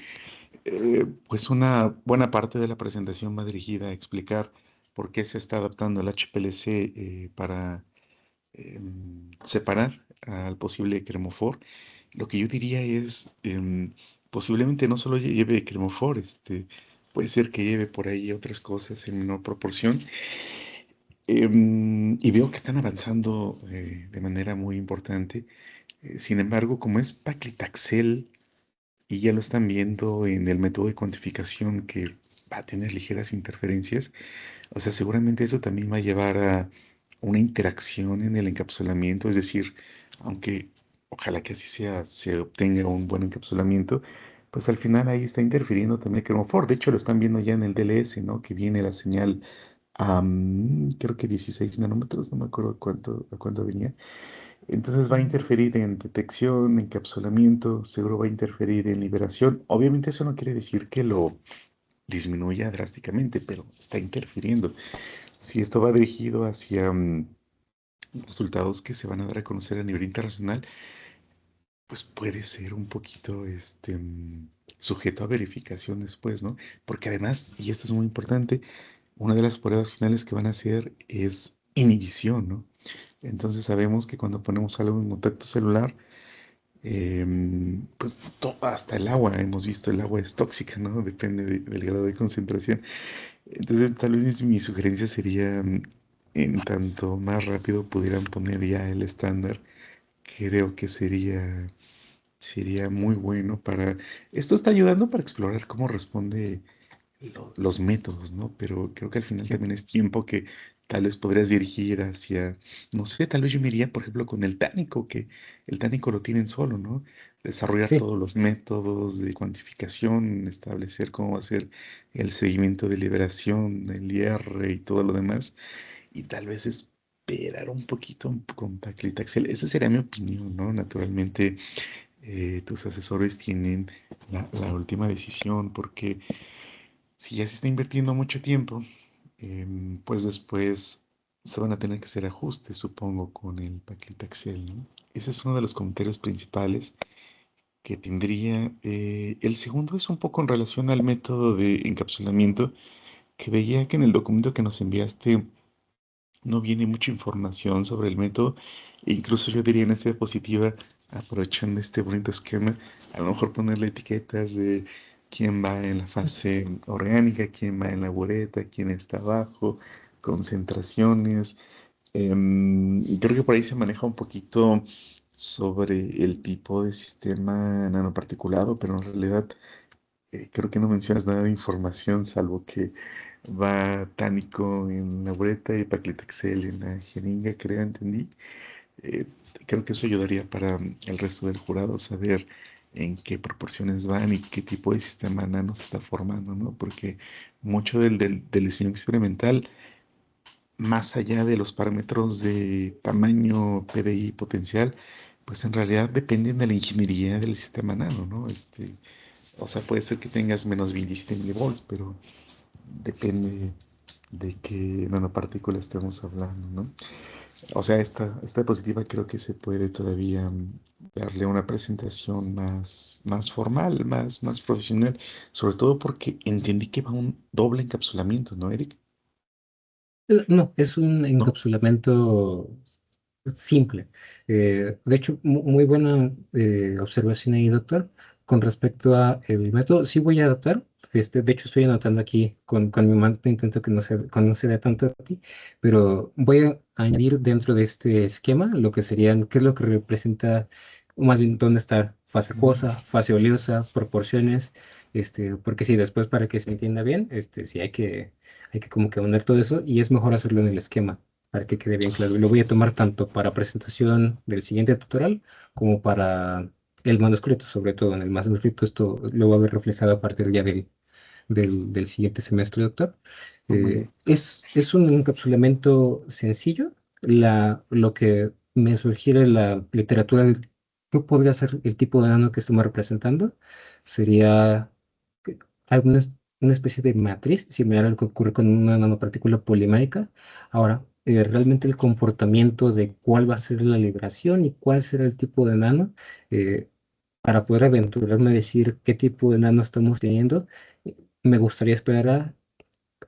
pues una buena parte de la presentación va dirigida a explicar por qué se está adaptando el HPLC para separar al posible cremofor. Lo que yo diría es, posiblemente no solo lleve cremofor, puede ser que lleve por ahí otras cosas en menor proporción. Y veo que están avanzando de manera muy importante. Sin embargo, como es paclitaxel y ya lo están viendo en el método de cuantificación que va a tener ligeras interferencias, o sea, seguramente eso también va a llevar a una interacción en el encapsulamiento, es decir, aunque ojalá que así sea, se obtenga un buen encapsulamiento, pues al final ahí está interfiriendo también el cromophore. De hecho, lo están viendo ya en el DLS, ¿no? Que viene la señal a, creo que 16 nanómetros, no me acuerdo a cuánto venía. Entonces va a interferir en detección, encapsulamiento, seguro va a interferir en liberación. Obviamente eso no quiere decir que lo disminuya drásticamente, pero está interfiriendo. Si esto va dirigido hacia resultados que se van a dar a conocer a nivel internacional, pues puede ser un poquito sujeto a verificación después, ¿no? Porque además, y esto es muy importante, una de las pruebas finales que van a hacer es inhibición, ¿no? Entonces sabemos que cuando ponemos algo en contacto celular, pues hasta el agua, hemos visto el agua es tóxica, ¿no? Depende del grado de concentración. Entonces, tal vez mi sugerencia sería, en tanto más rápido pudieran poner ya el estándar, creo que sería muy bueno para... Esto está ayudando para explorar cómo responde los métodos, ¿no? Pero creo que al final sí, también es tiempo que tal vez podrías dirigir hacia, no sé, tal vez yo me iría, por ejemplo, con el tánico, que el tánico lo tienen solo, ¿no? Desarrollar sí. todos los métodos de cuantificación, establecer cómo va a ser el seguimiento de liberación, el IR y todo lo demás, y tal vez esperar un poquito con paclitaxel. Esa sería mi opinión, ¿no? Naturalmente, tus asesores tienen la última decisión porque si ya se está invirtiendo mucho tiempo, pues después se van a tener que hacer ajustes, supongo, con el paquete Excel, ¿no? Ese es uno de los comentarios principales que tendría. El segundo es un poco en relación al método de encapsulamiento, que veía que en el documento que nos enviaste no viene mucha información sobre el método. E incluso yo diría en esta diapositiva, aprovechando este bonito esquema, a lo mejor ponerle etiquetas de quién va en la fase orgánica, quién va en la bureta, quién está abajo, concentraciones. Y creo que por ahí se maneja un poquito sobre el tipo de sistema nanoparticulado, pero en realidad creo que no mencionas nada de información, salvo que va tánico en la bureta y paclitaxel en la jeringa, creo, entendí. Eh, Creo que eso ayudaría para el resto del jurado saber en qué proporciones van y qué tipo de sistema nano se está formando, ¿no? Porque mucho del diseño experimental, más allá de los parámetros de tamaño, PDI potencial, pues en realidad dependen de la ingeniería del sistema nano, ¿no? O sea, puede ser que tengas menos 27 milivolts, pero depende de qué nanopartícula estemos hablando, ¿no? O sea, esta diapositiva creo que se puede todavía darle una presentación más formal, más profesional, sobre todo porque entendí que va un doble encapsulamiento, ¿no, Eric? No, es un No. encapsulamiento simple. De hecho, muy buena observación ahí, doctor. Con respecto a el método, sí voy a adaptar. De hecho, estoy anotando aquí con mi mano, intento que no se vea tanto aquí, pero voy a añadir dentro de este esquema lo que serían, qué es lo que representa, o más bien, dónde está fase acuosa, fase oleosa, proporciones, porque sí, después para que se entienda bien, sí hay que como que poner todo eso y es mejor hacerlo en el esquema para que quede bien claro. Y lo voy a tomar tanto para presentación del siguiente tutorial como para el manuscrito, sobre todo en el manuscrito esto lo va a ver reflejado a partir ya del siguiente semestre, doctor. Muy bien. Es un encapsulamiento sencillo. Lo que me sugiere la literatura de qué podría ser el tipo de nano que estamos representando sería algunas una especie de matriz similar al que ocurre con una nanopartícula polimérica. Ahora, realmente el comportamiento de cuál va a ser la liberación y cuál será el tipo de nano, eh, para poder aventurarme a decir qué tipo de nano estamos teniendo, me gustaría esperar a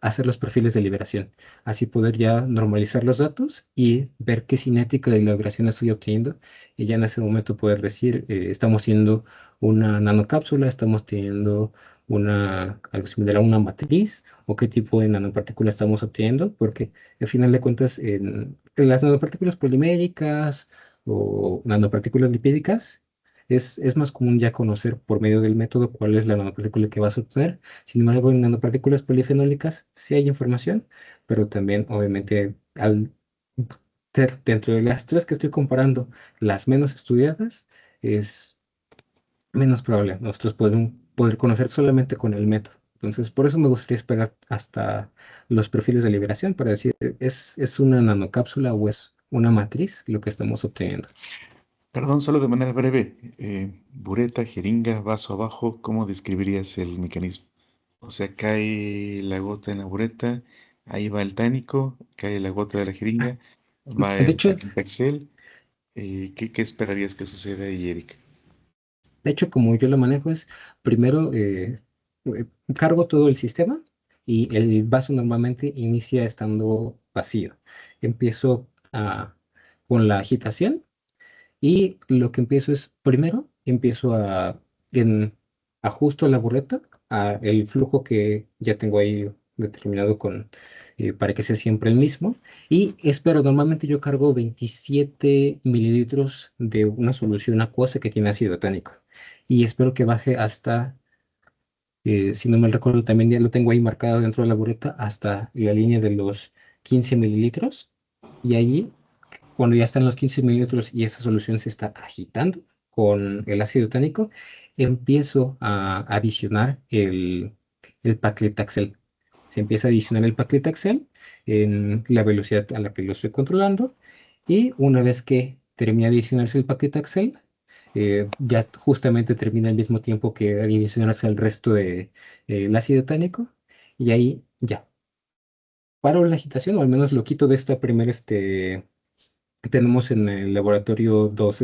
hacer los perfiles de liberación, así poder ya normalizar los datos y ver qué cinética de liberación estoy obteniendo, y ya en ese momento poder decir, estamos teniendo una nanocápsula, estamos teniendo algo similar a una matriz, o qué tipo de nanopartícula estamos obteniendo, porque al final de cuentas en las nanopartículas poliméricas o nanopartículas lipídicas, es más común ya conocer por medio del método cuál es la nanopartícula que vas a obtener. Sin embargo, en nanopartículas polifenólicas sí hay información, pero también, obviamente, al ser dentro de las tres que estoy comparando, las menos estudiadas, es menos probable nosotros poder conocer solamente con el método. Entonces, por eso me gustaría esperar hasta los perfiles de liberación para decir, ¿es una nanocápsula o es una matriz lo que estamos obteniendo? Perdón, solo de manera breve. Bureta, jeringa, vaso abajo, ¿cómo describirías el mecanismo? O sea, cae la gota en la bureta, ahí va el tánico, cae la gota de la jeringa, va De el hecho, paclitaxel. ¿Qué esperarías que suceda ahí, Eric? De hecho, como yo lo manejo es, primero cargo todo el sistema y el vaso normalmente inicia estando vacío. Empiezo con la agitación, y lo que empiezo es, primero, ajusto la bureta a el flujo que ya tengo ahí determinado para que sea siempre el mismo. Y espero, normalmente yo cargo 27 mililitros de una solución acuosa que tiene ácido tánico. Y espero que baje hasta, si no me recuerdo, también ya lo tengo ahí marcado dentro de la bureta, hasta la línea de los 15 mililitros. Y allí, cuando ya están los 15 mililitros y esa solución se está agitando con el ácido tánico, empiezo a adicionar el paclitaxel. Se empieza a adicionar el paclitaxel en la velocidad a la que lo estoy controlando, y una vez que termina de adicionarse el paclitaxel, ya justamente termina al mismo tiempo que adicionarse el resto el ácido tánico, y ahí ya paro la agitación, o al menos lo quito de esta primera. Tenemos en el laboratorio dos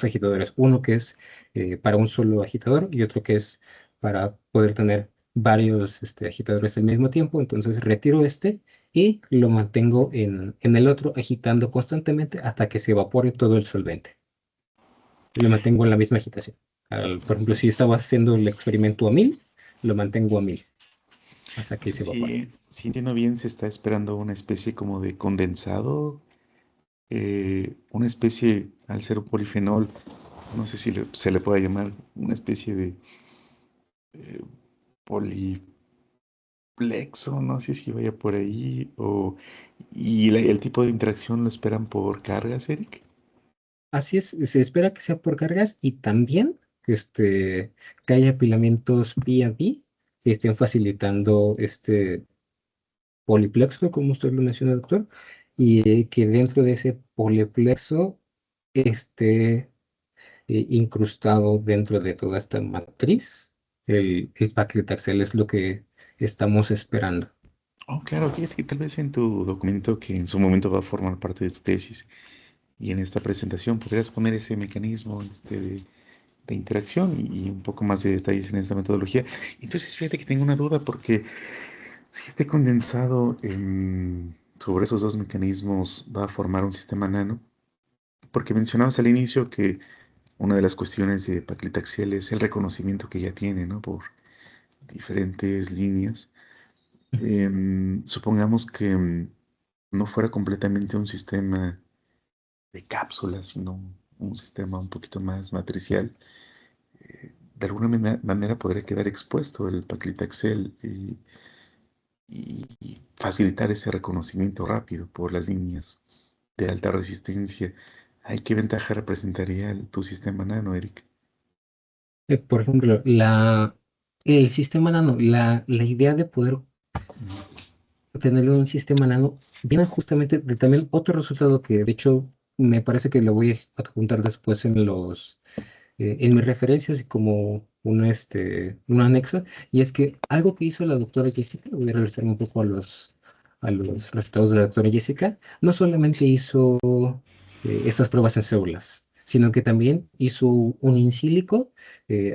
agitadores, uno que es para un solo agitador y otro que es para poder tener varios agitadores al mismo tiempo. Entonces retiro y lo mantengo en el otro, agitando constantemente hasta que se evapore todo el solvente. Y lo mantengo en la misma agitación. Por ejemplo, si estaba haciendo el experimento a 1000, lo mantengo a 1000 hasta O que sea, se evapore. si entiendo bien, se está esperando una especie como de condensado, una especie, al ser un polifenol, no sé si se le puede llamar una especie de eh, poliplex, no sé si vaya por ahí, y el tipo de interacción lo esperan por cargas, Eric. Así es, se espera que sea por cargas, y también que haya apilamientos P que estén facilitando este poliplexo, como usted lo menciona, doctor, y que dentro de ese poliplexo esté incrustado dentro de toda esta matriz. El paclitaxel es lo que estamos esperando. Oh, claro, fíjate que tal vez en tu documento que en su momento va a formar parte de tu tesis y en esta presentación podrías poner ese mecanismo de interacción y un poco más de detalles en esta metodología. Entonces, fíjate que tengo una duda porque si este condensado sobre esos dos mecanismos va a formar un sistema nano, porque mencionabas al inicio que una de las cuestiones de paclitaxel es el reconocimiento que ya tiene, ¿no? Por diferentes líneas. Supongamos que no fuera completamente un sistema de cápsulas, sino un sistema un poquito más matricial. De alguna manera podría quedar expuesto el paclitaxel y facilitar ese reconocimiento rápido por las líneas de alta resistencia. ¿Ay, qué ventaja representaría tu sistema nano, Eric? Por ejemplo, el sistema nano, la idea de poder tenerlo en un sistema nano, viene justamente de también otro resultado que de hecho me parece que lo voy a adjuntar después en mis referencias, y como un anexo, y es que algo que hizo la doctora Jessica, voy a regresar un poco a los resultados de la doctora Jessica, no solamente hizo estas pruebas en células, sino que también hizo un in sílico,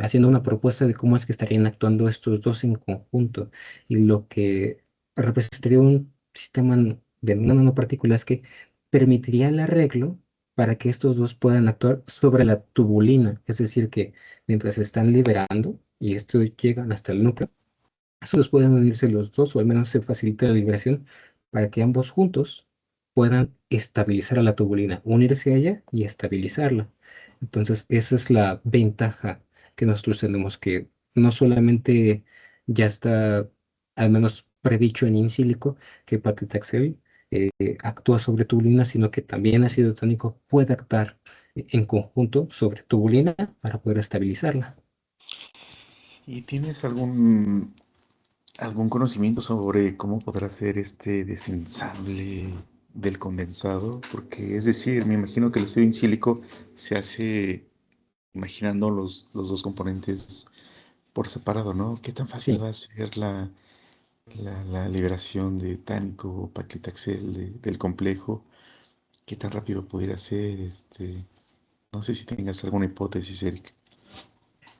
haciendo una propuesta de cómo es que estarían actuando estos dos en conjunto, y lo que representaría un sistema de nanopartículas que permitiría el arreglo para que estos dos puedan actuar sobre la tubulina, es decir, que mientras se están liberando y estos llegan hasta el núcleo, estos pueden unirse los dos o al menos se facilita la liberación para que ambos juntos puedan estabilizar a la tubulina, unirse a ella y estabilizarla. Entonces, esa es la ventaja que nosotros tenemos, que no solamente ya está al menos predicho en in silico que paclitaxel actúa sobre tubulina, sino que también ácido tónico puede actuar en conjunto sobre tubulina para poder estabilizarla. ¿Y tienes algún conocimiento sobre cómo podrá ser este desensamble del condensado? Porque es decir, me imagino que el estudio in sílico se hace imaginando los dos componentes por separado, ¿no? ¿Qué tan fácil Sí. va a ser la liberación de tánico o paclitaxel del complejo? ¿Qué tan rápido pudiera ser? No sé si tengas alguna hipótesis, Eric.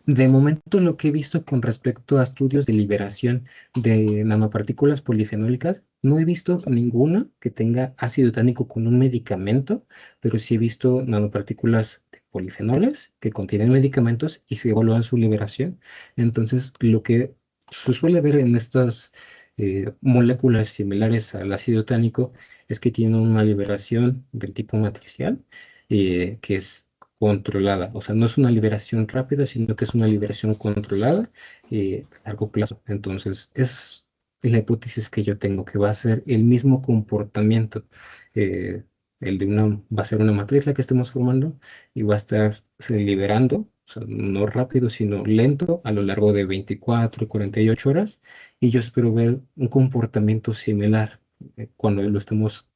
De momento, lo que he visto con respecto a estudios de liberación de nanopartículas polifenólicas, no he visto ninguna que tenga ácido tánico con un medicamento, pero sí he visto nanopartículas de polifenoles que contienen medicamentos y se evalúan su liberación. Entonces, lo que se suele ver en estas moléculas similares al ácido tánico es que tienen una liberación del tipo matricial, que es controlada. O sea, no es una liberación rápida, sino que es una liberación controlada a largo plazo. Entonces, es la hipótesis que yo tengo, que va a ser el mismo comportamiento. eh, va a ser una matriz la que estemos formando y va a estar se liberando, o sea, no rápido, sino lento a lo largo de 24 y 48 horas. Y yo espero ver un comportamiento similar cuando lo estemos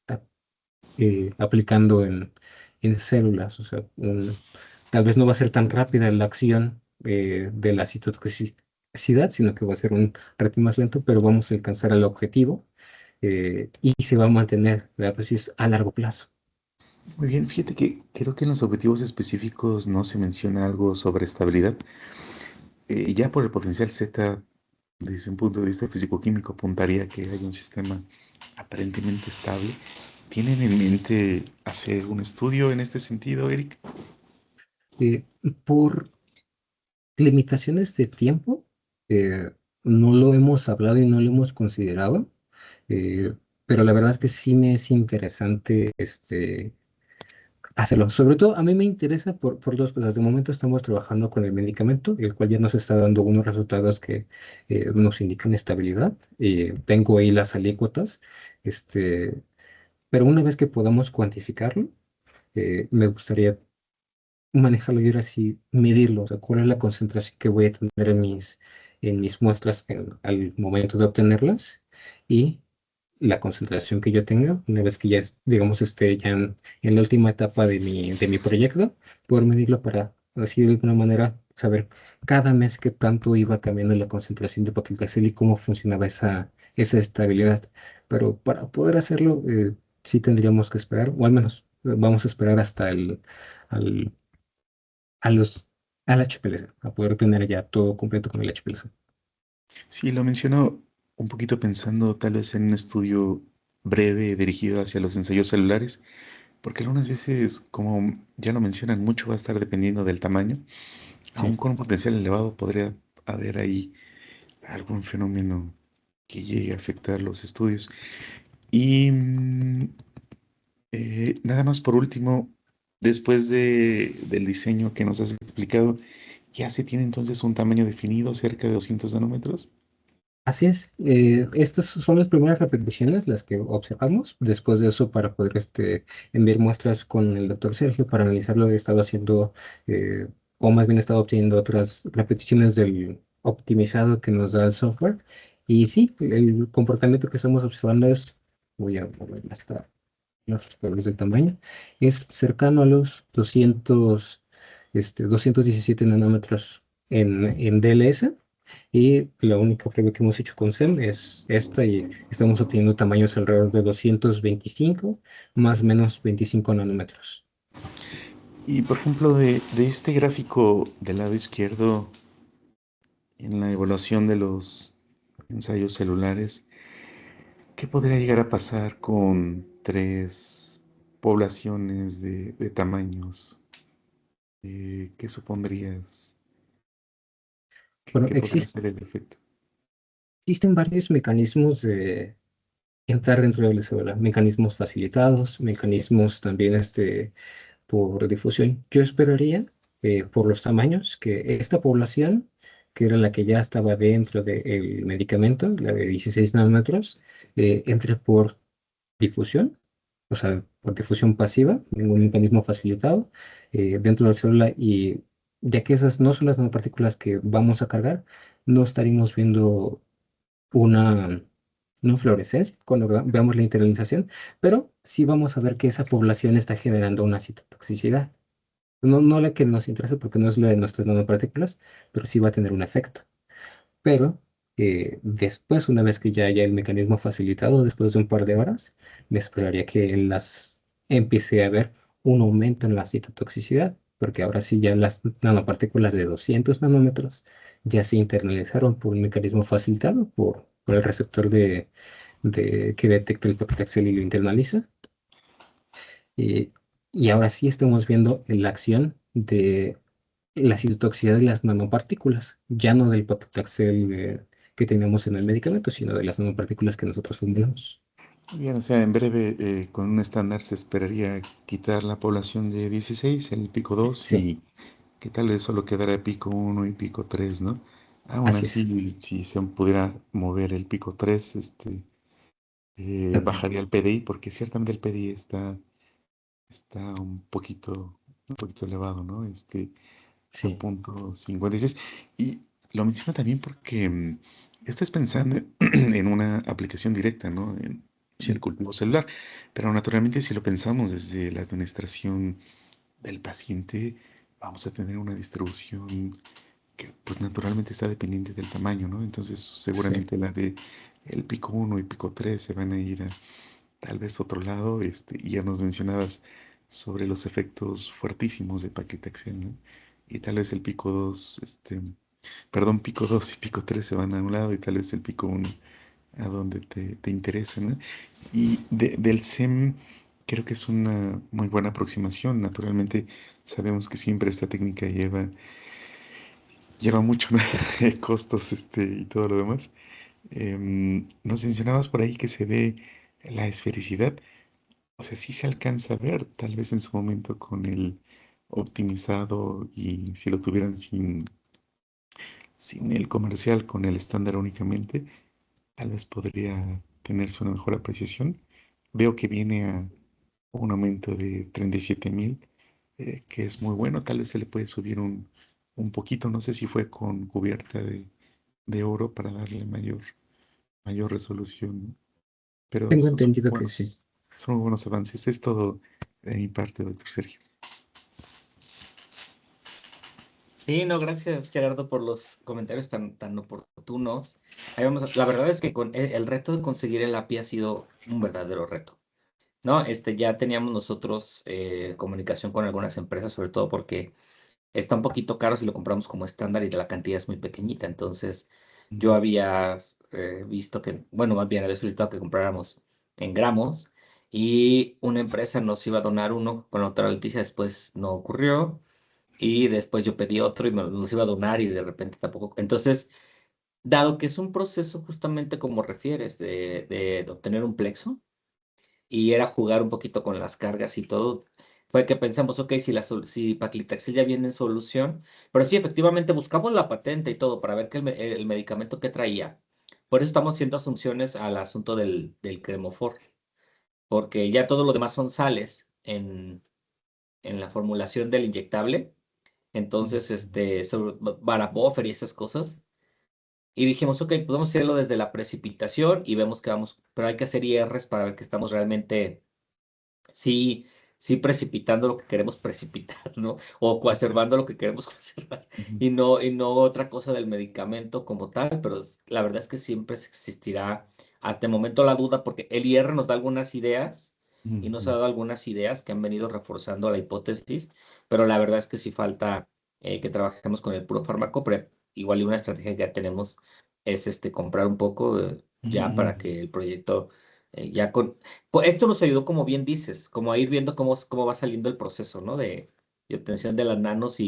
aplicando en células. O sea, tal vez no va a ser tan rápida la acción de la citotoxicidad, sino que va a ser un ritmo más lento, pero vamos a alcanzar el objetivo y se va a mantener la dosis a largo plazo. Muy bien, fíjate que creo que en los objetivos específicos no se menciona algo sobre estabilidad. Ya por el potencial Z, desde un punto de vista físico-químico, apuntaría que hay un sistema aparentemente estable. ¿Tienen en mente hacer un estudio en este sentido, Eric? Eh, por limitaciones de tiempo, eh, no lo hemos hablado y no lo hemos considerado, eh, pero la verdad es que sí me es interesante hacerlo. Sobre todo a mí me interesa por dos cosas. De momento estamos trabajando con el medicamento, el cual ya nos está dando unos resultados que nos indican estabilidad. Tengo ahí las alícuotas, este, pero una vez que podamos cuantificarlo, me gustaría manejarlo y ahora sí medirlo, o sea, cuál es la concentración que voy a tener en mis muestras al momento de obtenerlas y la concentración que yo tenga, una vez que ya, digamos, esté ya en la última etapa de mi proyecto, poder medirlo para así de alguna manera saber cada mes qué tanto iba cambiando la concentración de paclitaxel y cómo funcionaba esa estabilidad. Pero para poder hacerlo, sí tendríamos que esperar, o al menos vamos a esperar hasta al a los, al HPLC, a poder tener ya todo completo con el HPLC. Sí, lo menciono un poquito pensando tal vez en un estudio breve dirigido hacia los ensayos celulares, porque algunas veces, como ya lo mencionan, mucho va a estar dependiendo del tamaño. Aún Sí, con un potencial elevado podría haber ahí algún fenómeno que llegue a afectar los estudios. Y nada más por último, después del diseño que nos has explicado, ¿ya se tiene entonces un tamaño definido cerca de 200 nanómetros? así es. Estas son las primeras repeticiones, las que observamos. Después de eso, para poder enviar muestras con el doctor Sergio para analizarlo, he estado haciendo, o más bien he estado obteniendo otras repeticiones del optimizado que nos da el software. Y sí, el comportamiento que estamos observando es, voy a mover hasta los valores del tamaño, es cercano a los 217 nanómetros en DLS. Y la única prueba que hemos hecho con SEM es esta y estamos obteniendo tamaños alrededor de 225 más o menos 25 nanómetros. Y por ejemplo, de este gráfico del lado izquierdo, en la evaluación de los ensayos celulares, ¿qué podría llegar a pasar con tres poblaciones de tamaños? ¿Qué supondrías Bueno, que podría ser el efecto? existen varios mecanismos de entrar dentro de la célula, mecanismos facilitados, mecanismos también por difusión. Yo esperaría, por los tamaños, que esta población, que era la que ya estaba dentro del medicamento, la de 16 nanómetros, entre por difusión, o sea, por difusión pasiva, ningún mecanismo facilitado, dentro de la célula, y ya que esas no son las nanopartículas que vamos a cargar, no estaríamos viendo una, una fluorescencia cuando veamos la internalización, pero sí vamos a ver que esa población está generando una citotoxicidad. No la que nos interesa porque no es la de nuestras nanopartículas, pero sí va a tener un efecto. Pero después, una vez que ya haya el mecanismo facilitado, después de un par de horas, me esperaría que empiece a haber un aumento en la citotoxicidad, porque ahora sí ya las nanopartículas de 200 nanómetros ya se internalizaron por un mecanismo facilitado por el receptor que detecta el paclitaxel y lo internaliza. Eh, y ahora sí estamos viendo la acción de la citotoxicidad de las nanopartículas, ya no del paclitaxel que tenemos en el medicamento, sino de las nanopartículas que nosotros formulamos. Bien, o sea, en breve, con un estándar se esperaría quitar la población de 16, el pico 2, Sí, y que tal vez solo quedara pico 1 y pico 3, ¿no? Aún así es. así, si se pudiera mover el pico 3, También. bajaría el PDI, porque ciertamente el PDI está un poquito elevado, ¿no? A Sí, punto 56. Y lo menciono también porque estás pensando en una aplicación directa, ¿no? En el sí, cultivo celular. Pero naturalmente, si lo pensamos desde la administración del paciente, vamos a tener una distribución que pues naturalmente está dependiente del tamaño, ¿no? Entonces sí. seguramente la de el pico 1 y pico 3 se van a ir a tal vez otro lado, y ya nos mencionabas sobre los efectos fuertísimos de paclitaxel, ¿no? Y tal vez el pico 2 perdón, pico 2 y pico 3 se van a un lado y tal vez el pico 1 a donde te interesa, ¿no? Y del SEM creo que es una muy buena aproximación. Naturalmente sabemos que siempre esta técnica lleva mucho, ¿no? Costos, y todo lo demás. Nos mencionabas por ahí que se ve la esfericidad. O sea, sí se alcanza a ver, tal vez en su momento con el optimizado, y si lo tuvieran sin el comercial, con el estándar únicamente, tal vez podría tenerse una mejor apreciación. Veo que viene a un aumento de 37.000, que es muy bueno. Tal vez se le puede subir un poquito, no sé si fue con cubierta de oro para darle mayor resolución, ¿no? Pero Tengo son, entendido que sí. son muy buenos avances. Es todo de mi parte, doctor Sergio. Sí, no, gracias Gerardo por los comentarios tan oportunos. Ahí vamos, la verdad es que con el reto de conseguir el API ha sido un verdadero reto. No, ya teníamos nosotros comunicación con algunas empresas, sobre todo porque está un poquito caro si lo compramos como estándar y la cantidad es muy pequeñita. Entonces, yo Mm. había visto que, bueno, más bien había solicitado que compráramos en gramos y una empresa nos iba a donar uno con la otra noticia, después no ocurrió y después yo pedí otro y me los iba a donar y de repente tampoco. Entonces, dado que es un proceso justamente como refieres de obtener un plexo, y era jugar un poquito con las cargas y todo, fue que pensamos, ok, si paclitaxel ya viene en solución, pero sí, efectivamente buscamos la patente y todo para ver que el medicamento que traía. Por eso estamos haciendo asunciones al asunto del cremofor, porque ya todo lo demás son sales en la formulación del inyectable. Entonces, sobre Buffer y esas cosas. Y dijimos, ok, podemos hacerlo desde la precipitación y vemos que vamos, pero hay que hacer IRs para ver que estamos realmente, sí, sí precipitando lo que queremos precipitar, ¿no? O coacervando lo que queremos coacervar, Ujú, y no otra cosa del medicamento como tal, pero la verdad es que siempre existirá hasta el momento la duda, porque el IR nos da algunas ideas y nos ha ujú, dado algunas ideas que han venido reforzando la hipótesis, pero la verdad es que sí falta que trabajemos con el puro fármaco, pero igual y una estrategia que ya tenemos es comprar un poco ya ujú, para que el proyecto ya esto nos ayudó, como bien dices, como a ir viendo cómo va saliendo el proceso, ¿no? De obtención de las nanos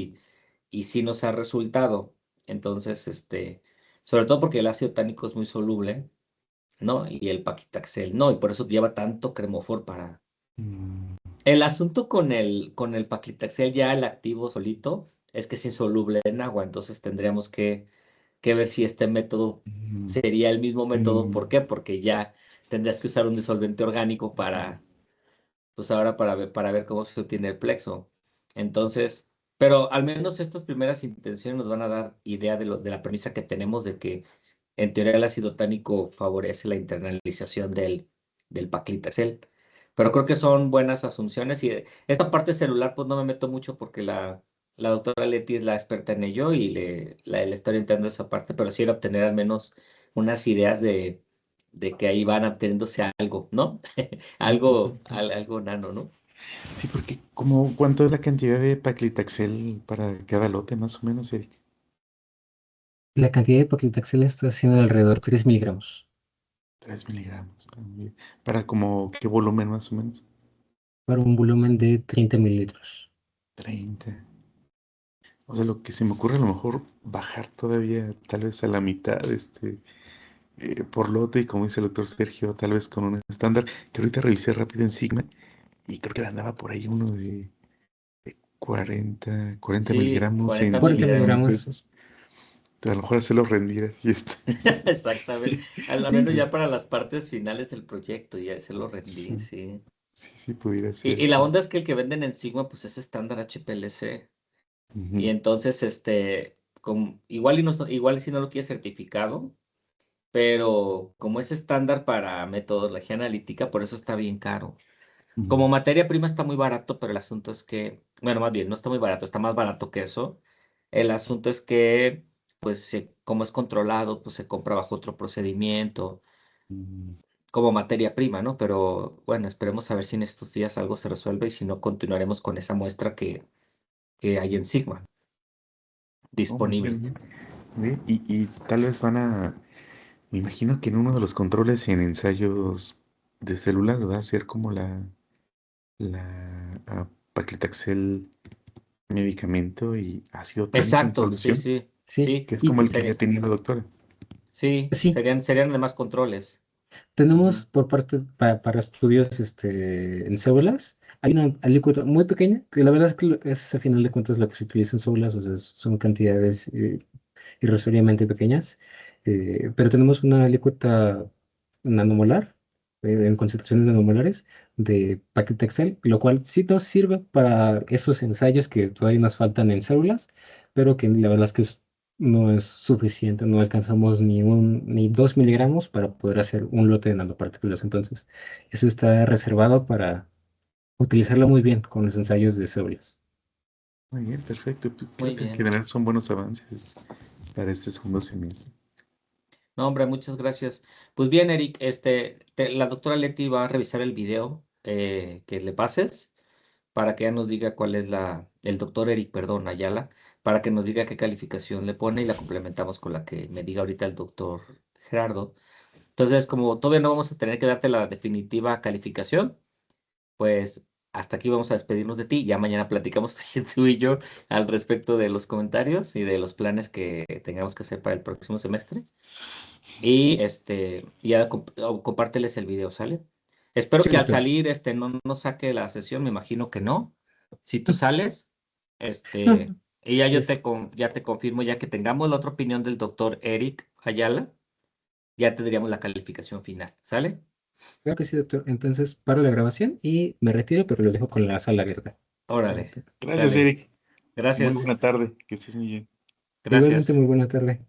y sí nos ha resultado. Entonces, sobre todo porque el ácido tánico es muy soluble, ¿no? Y el paclitaxel, no, y por eso lleva tanto cremofor para... mm, El asunto con el paclitaxel ya el activo solito es que es insoluble en agua, entonces tendríamos que ver si este método mm, sería el mismo método. mm, ¿Por qué? Porque ya tendrías que usar un disolvente orgánico pues ahora para ver cómo se obtiene el plexo. Entonces, pero al menos estas primeras intenciones nos van a dar idea de la premisa que tenemos de que en teoría el ácido tánico favorece la internalización del paclitaxel. Pero creo que son buenas asunciones y esta parte celular pues no me meto mucho porque la doctora Leti es la experta en ello y le estoy orientando esa parte, pero sí era obtener al menos unas ideas de que ahí van obteniéndose algo, ¿no? ujú. Algo nano, ¿no? Sí, porque ¿cuánto es la cantidad de paclitaxel para cada lote, más o menos, Eric? La cantidad de paclitaxel está siendo de alrededor de 3 miligramos 3 miligramos. Muy bien. ¿Para como qué volumen, más o menos? para un volumen de 30 mililitros. 30. O sea, lo que se me ocurre a lo mejor bajar todavía, tal vez a la mitad, por lote, y como dice el doctor Sergio, tal vez con un estándar, que ahorita revisé rápido en Sigma, y creo que andaba por ahí uno de 40 Sí, miligramos 40 en 40 5 mil miligramos. miligramos. pesos. A lo mejor hacerlo rendir así, Exactamente. Al Sí, menos ya para las partes finales del proyecto, ya hacerlo rendir, Sí, sí. sí, sí, pudiera ser, Y la sí. onda es que el que venden en Sigma, pues es estándar HPLC. Y Ujú, entonces, igual igual si no lo quiere certificado, pero como es estándar para metodología analítica, por eso está bien caro. ujú, Como materia prima está muy barato, pero el asunto es que, bueno, más bien, no está muy barato, está más barato que eso. El asunto es que, pues, como es controlado, pues se compra bajo otro procedimiento, ujú. como materia prima, ¿no? Pero bueno, esperemos a ver si en estos días algo se resuelve y si no, continuaremos con esa muestra que hay en Sigma Oh, muy disponible. bien, muy bien. Y tal vez me imagino que en uno de los controles en ensayos de células va a ser como la paclitaxel medicamento y ácido tánico en Exacto, sí, solución, sí, sí. sí, que es Y como el que ya tenía la doctora. sí, sí, serían además controles. tenemos Ujú. por parte para estudios en células, hay una alícuota muy pequeña, que la verdad es que es a final de cuentas lo que se utiliza en células, o sea, son cantidades irrisoriamente pequeñas, pero tenemos una alícuota nanomolar, en concentraciones nanomolares de paclitaxel, lo cual sí nos sirve para esos ensayos que todavía nos faltan en células, pero que la verdad es que no es suficiente, no alcanzamos ni 2 miligramos para poder hacer un lote de nanopartículas. Entonces, eso está reservado para utilizarlo muy bien con los ensayos de células. Muy bien, perfecto. Pues Muy creo que en bien. general son buenos avances para este segundo semestre. No, hombre, muchas gracias. Pues bien, Eric, la doctora Leti va a revisar el video que le pases para que ya nos diga cuál es el doctor Eric, perdón, Ayala, para que nos diga qué calificación le pone y la complementamos con la que me diga ahorita el doctor Gerardo. Entonces, como todavía no vamos a tener que darte la definitiva calificación, pues hasta aquí vamos a despedirnos de ti. Ya mañana platicamos tú y yo al respecto de los comentarios y de los planes que tengamos que hacer para el próximo semestre. Y ya compárteles el video, ¿sale? Espero Sí, que al doctor. salir no saque la sesión, me imagino que no. Si tú sales, No, y ya es, ya te confirmo, ya que tengamos la otra opinión del doctor Eric Ayala, ya tendríamos la calificación final, ¿sale? Creo que sí, doctor. Entonces paro la grabación y me retiro, pero lo dejo con la sala abierta. Órale, Gracias, sale. Eric. Muy buena Gracias, tarde. Que estés muy bien. Igualmente, gracias. muy buena tarde.